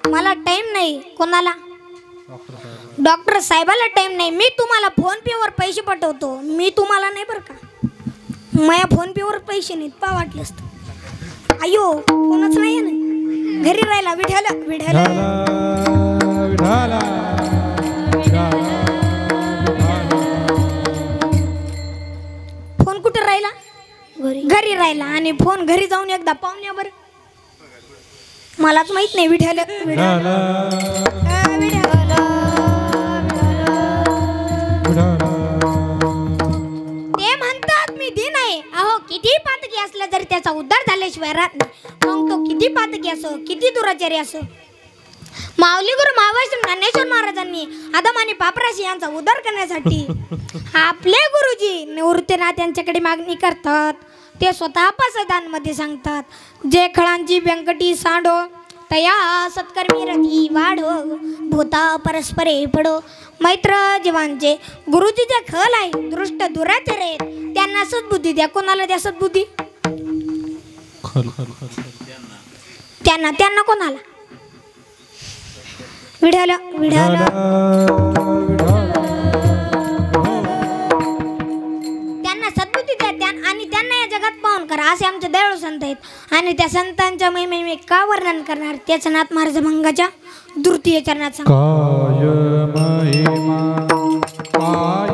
Speaker 1: मला टाइम नाही. कोणाला? डॉक्टर साहेबाला टाइम नाही, मी तुम्हाला फोन पे वर पैसे पाठवतो, मी तुम्हाला नाही बरं का, माझ्या फोन पे वर पैसे नाहीत पा वाटलं असतं. अयो कोणच नाही ना घरी राहिला. विठाला विठाला
Speaker 3: विठाला
Speaker 1: फोन कुठे राहिला? घरी राहिला. आणि फोन घरी जाऊन एकदा पाहून या बरं, मलाच माहित नाही. विठाला विठाला ते म्हणतात मी दिन आहे. अहो किती पातकी असलं जरी त्याचा उद्धार झाल्याशिवाय राहत नाही. मग तो किती पातकी असो, किती दुराचारी असो. माऊली गुरु महावैष्णव ज्ञानेश्वर महाराजांनी आदम आणि पापराशी यांचा उद्धार करण्यासाठी आपले गुरुजी निवृत्तीनाथ यांच्याकडे मागणी करतात. ते स्वतः पासदांमध्ये सांगतात, जे खळांची व्यंकटी सांडो तया सत्कर्मी रती वाढो भूता परस्परे पडो. मैत्र जीवांचे गुरुजी जे खल आहे दृष्ट दुराचार आहेत त्यांना सद्बुद्धी द्या. कोणाला द्या सद्बुद्धी? त्यांना कोणाला? विढाला विढाला त्यांना सद्बुद्धी द्या आणि त्यांना या जगात पाहून करा असे आमचे दयाळू संत आहेत. आणि त्या संतांच्या महिमे का वर्णन करणार? त्याचं नाथ महाराज भंगाच्या तृतीय चरणात सांग.
Speaker 4: काय महिमा काय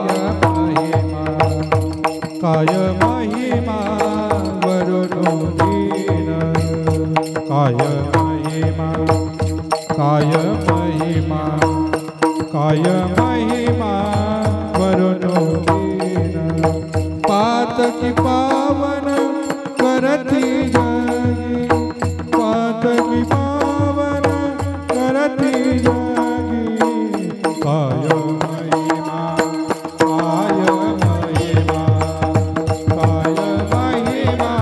Speaker 4: महिमा वरुण दीन काय महिमा काय महिमा काय महिमा वरुण दीन पातकी पावन करती जागी पातकी पावन करती जागी काय महिमा काय महिमा काय महिमा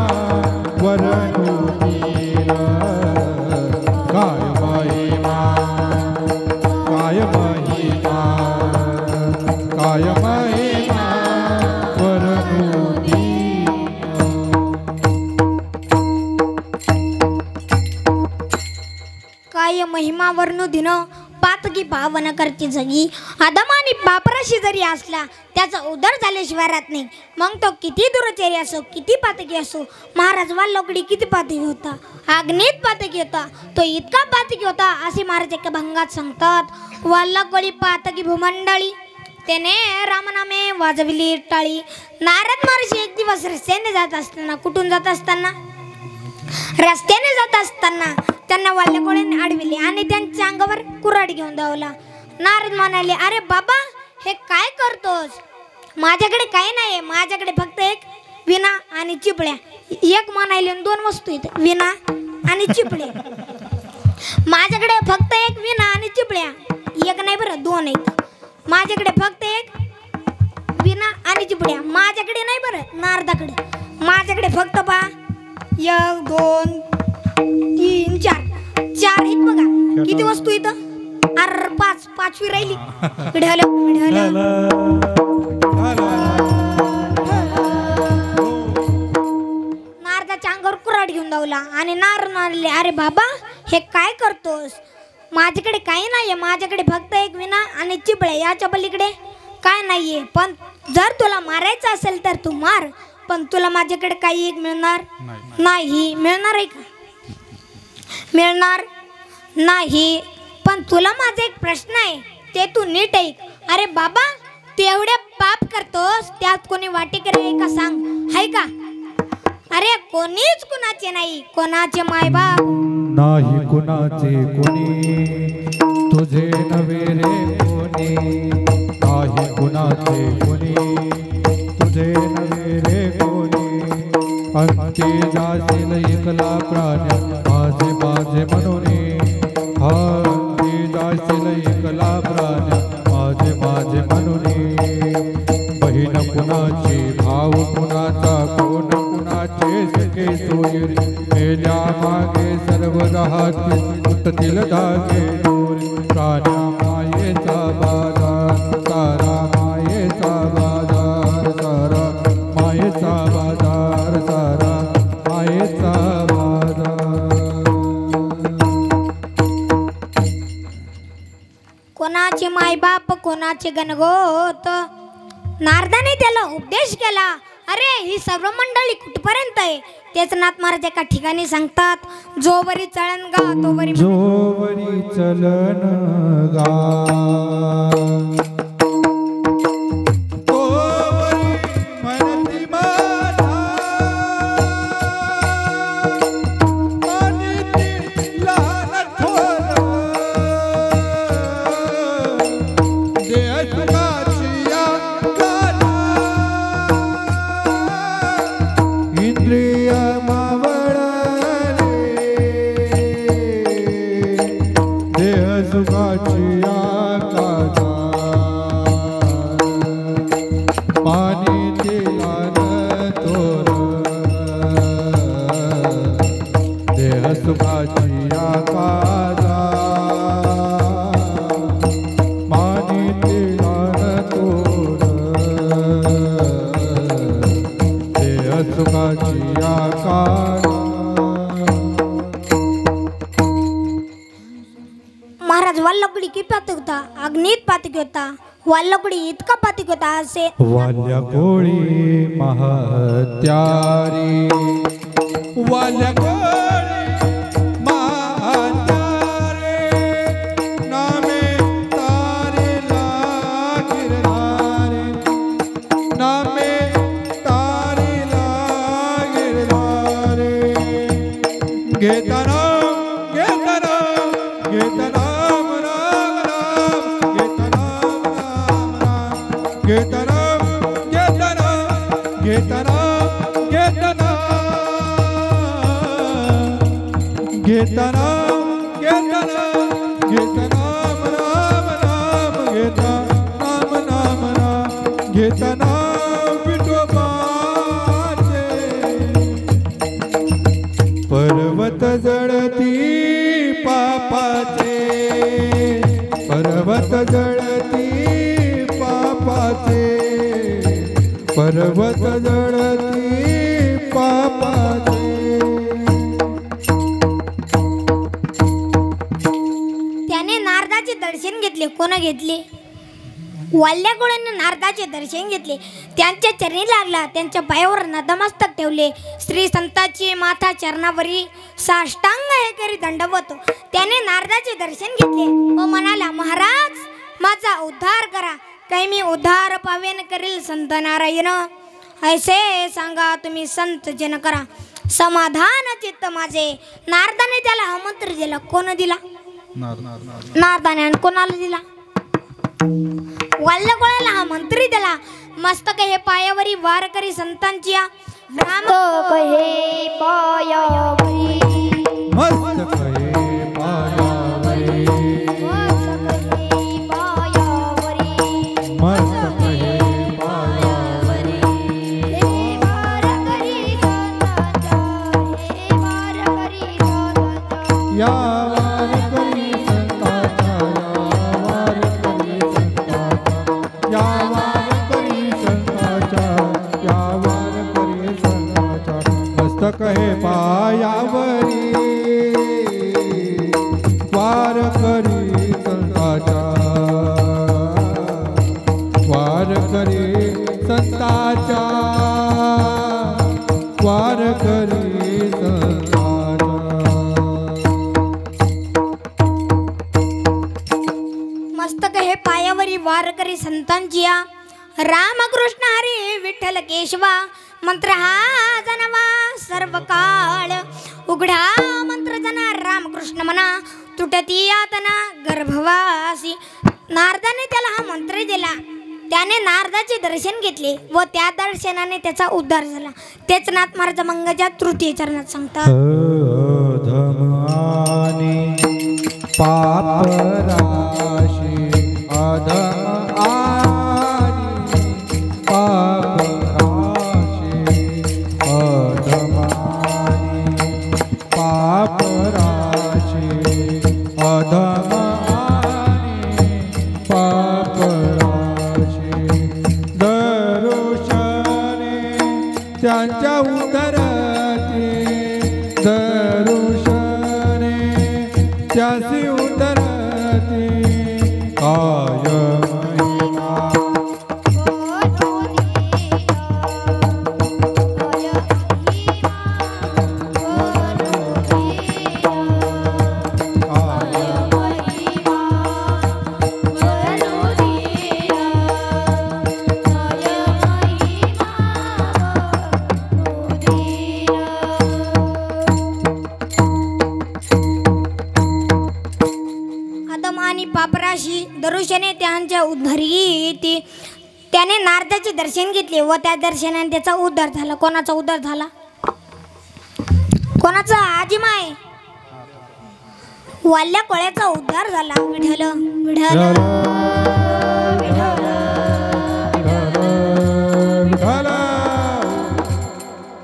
Speaker 4: वरुण दीन काय महिमा काय महिमा काय महिमा वरुण दीन.
Speaker 1: काय महिमा वर्णू दिन पातकी पावन करते जगी. आदम आणि पापराशी जरी असला त्याचा उद्धार झाल्याशिवाय राहत नाही. मग तो किती दुराचारी असो, किती पातकी असो. महाराज वाल्लवकडी किती पातकी होता? अग्नीत पातकी होता. तो इतका पातकी होता असे महाराज एका भंगात सांगतात. वाल्लवकडी पातकी भूमंडळी त्याने रामनामे वाजविली टाळी. नारद महर्षी एक दिवस रस्त्याने जात असताना, कुठून जात असताना? रस्त्याने जात असताना त्यांना वाल्यकोळीने अडविले आणि त्यांच्या अंगावर कुऱ्हाड घेऊन धावला. नारद म्हणाले, अरे बाबा हे काय करतोस? माझ्याकडे काय नाही, माझ्याकडे फक्त एक विणा आणि चिपळ्या. एक म्हणाले दोन वस्तू आहेत, विणा आणि चिपळ्या. माझ्याकडे फक्त एक विणा आणि चिपळ्या. एक नाही बरं, दोन आहेत. माझ्याकडे फक्त एक विणा आणि चिपळ्या. माझ्याकडे नाही बरं, नारदाकडे. माझ्याकडे फक्त पा 1 2 3 4 आहेत बघा. किती वस्तू इथं? अरे 5 पाचवी राहिली. विढालं विढालं नारदाच्या अंगावर कुऱ्हाड घेऊन धावला आणि नारद म्हणाले, अरे बाबा हे काय करतोस? माझ्याकडे काही नाहीये, माझ्याकडे फक्त एक विणा आणि चिपळ्या. याच्या पलीकडे काय नाहीये. पण जर तुला मारायचं असेल तर तू मार, पण तुला माझ्याकडे काही एक मिळणार नाही. मिळणार आहे का? मिळणार नाही. पण तुला माझा एक प्रश्न आहे, ते तू नीट ऐक. अरे बाबा तू एवढे पाप करतोस, त्यात कोणी वाटेकरी आहे का सांग? आहे का? अरे कोणीच कुणाचे नाही. कोणाचे मायबाप
Speaker 4: नाही कुणाचे कोणी, तुझे नवे रे कोणी. नाही कुणाचे कोणी, तुझे नवे रे कोणी. अंती जाशील एकला प्राण माझे माझे म्हणून. अंती जाशील एकला प्राण माझे माझे म्हणून. बहीण कुणाची, भाऊ कुणाचा, कोण कुणाचे सखे सोयरी. मेल्या मागे सर्व राहते उठतील धागे दोरी. प्राण्या मायेचा बाजार सारा, मायेचा बाजार सारा, मायेचा बाजार सारा, मायेचा बाजार.
Speaker 1: कोणाचे मायबाप कोणाचे गणगोत. नारदाने त्याला उपदेश केला. अरे ही सर्व मंडळी कुठपर्यंत आहे तेच नाथ महाराज एका ठिकाणी सांगतात. जोवरी चलन गा तोवरी
Speaker 4: जोवरी चलन गा तोवरी म्हणती माझा मानिती लहान थोर देह सुखाची या गाना इंद्रिय सुखाची आकाशा पाणी तिलान तोर देह सुखाची आकाशा पाणी तिलान तोर देह सुखाची आकाशा.
Speaker 1: महाराज वाल्लकुडी की पातिक होता अग्नीत पातिक होता. वाल्लकुडी इतका पातिक होता असे
Speaker 4: वाल्यकोळी महत्यारी वाल्यकोळी महत्यारे नामे तारेला गिरणारे नामे तारेला गिरणारे घेताना घेताना घेताना Getanam, Getanam, Getanam, Getanam, Getanam, Getanam, Getanam, Ram Ram, Getanam, Ram Ram, Getanam, Vithobache. पर्वत जळती पापाचे, पर्वत जळती पापाचे, पर्वत जळती पापाचे.
Speaker 1: त्याने नारदाचे दर्शन घेतले. कोण घेतले? वाल्यकुळाने नारदाचे दर्शन घेतले. त्यांच्या चरणी लागला. त्यांच्या पायावर नतमस्तक ठेवले. श्री संताची माथा चरणावरी साष्टांग हे करी दंडवत. त्याने नारदाचे दर्शन घेतले व म्हणाला, महाराज माझा उद्धार करा. काही मी उद्धार पावेन करील संत नारायण. ऐसे सांगा तुम्ही संत जन करा. समाधान चित्त माझे. नारदाने त्याला हा मंत्र दिला. कोण दिला? नारदाने. आणि कोणाला दिला? वाल्यकुळाला हा मंत्री दिला. मस्तक हे पायावरी वारकरी संतांची राम
Speaker 5: कहे पायावरी
Speaker 4: मस्तक हे पायावरी मस्तक हे पायावरी
Speaker 5: हे वारकरी संतांचा हे वारकरी संतांचा
Speaker 4: या वारकरी संतांचा या वारकरी संतांचा या वारकरी संतांचा मस्तक हे पायावरी वारकरी संतांचा वारकरी संतांचा वारकरी संतांचा.
Speaker 1: मस्तक हे पायावरी वारकरी संतांची रामकृष्ण हरी विठ्ठल केशवा. मंत्र हा जनवा सर्व काळ उघडा. मंत्र जना रामकृष्ण म्हणा तुटती यातना गर्भवासी. नारदाने त्याला हा मंत्र दिला. त्याने नारदाचे दर्शन घेतले व त्या दर्शनाने त्याचा उद्धार झाला. तेच नाथ महाराज मंगळच्या तृतीय चरणात सांगतात.
Speaker 4: अधमानी पाप राशी अधम आनी पाप राशी अधमानी पाप राशी अधम आनी पाप राशी दरुषाने त्यांच्या उदरती दरुषाने त्यासी उतरती काय महिमा
Speaker 1: अदम आणि पापराशी दरुशने त्यांच्या उद्धरी त्याने नारदाचे दर्शन घेतले व त्या दर्शनाने त्याचा उद्धार झाला. कोणाचा उद्धार झाला? कोणाचा? आजीमाय वाल्या कोळ्याचा उद्धार झाला. विठ्ठल विठ्ठल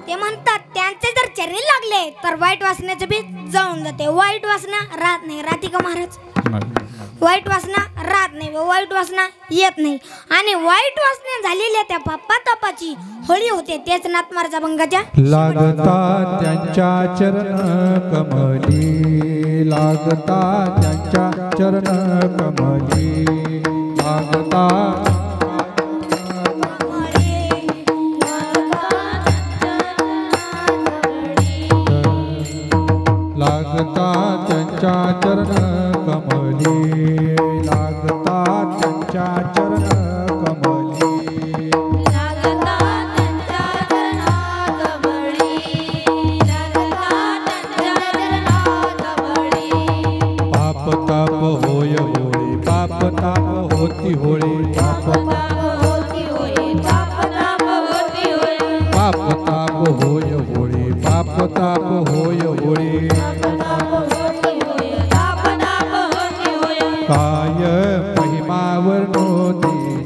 Speaker 1: ते म्हणतात त्यांचे जर चरणी लागले तर वाईट वासनेचे बी जळून जाते. वाईट वासना राहत नाही. राहते का महाराज? वाईट वासना राहत नाही व वाईट वासना येत नाही. आणि वाईट वासना झालेल्या त्या पापातापाची होळी होते. तेच नाथमारचा भंगाच्या
Speaker 4: लागता त्यांच्या चरण कमली लागता त्यांच्या चरण कमली लागता लागता त्यांच्या चरण कमली लागता त्यांच्या चरण कमली पाप ताप होय होळी पाप ताप होती होळी पाप ताप होय होळी पाप ताप होय होळी काय महिमावर नोंदीन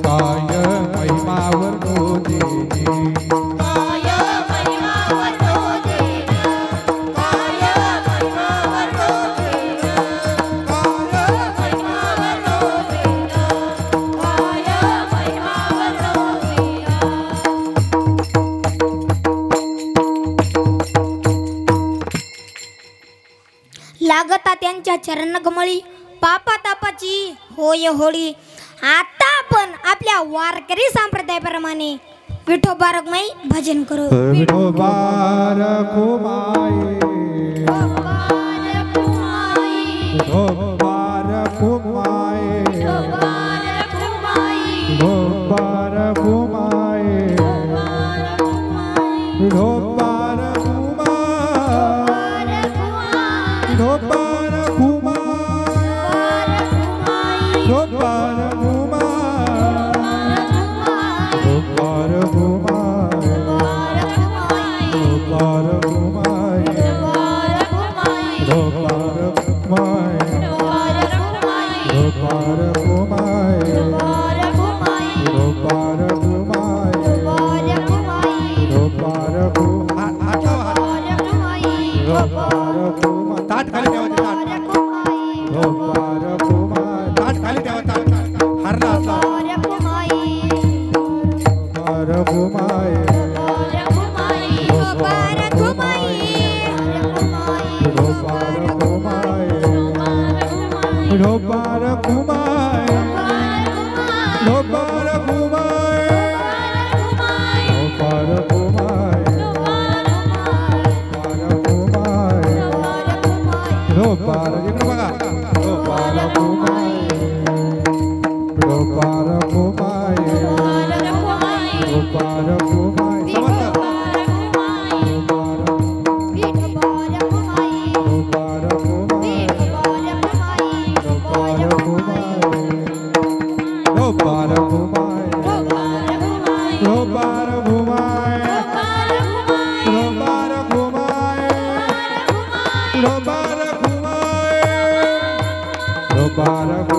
Speaker 4: काय महिमावर नोंदीन
Speaker 1: लागता त्यांच्या चरण कमळी पापातापाची होय होळी. आता आपण आपल्या वारकरी संप्रदायाप्रमाणे विठोबा रखुमाई भजन करू.
Speaker 4: विठोबा रखुमाई विठोबा रखुमाई विठोबा रखुमाई विठोबा Para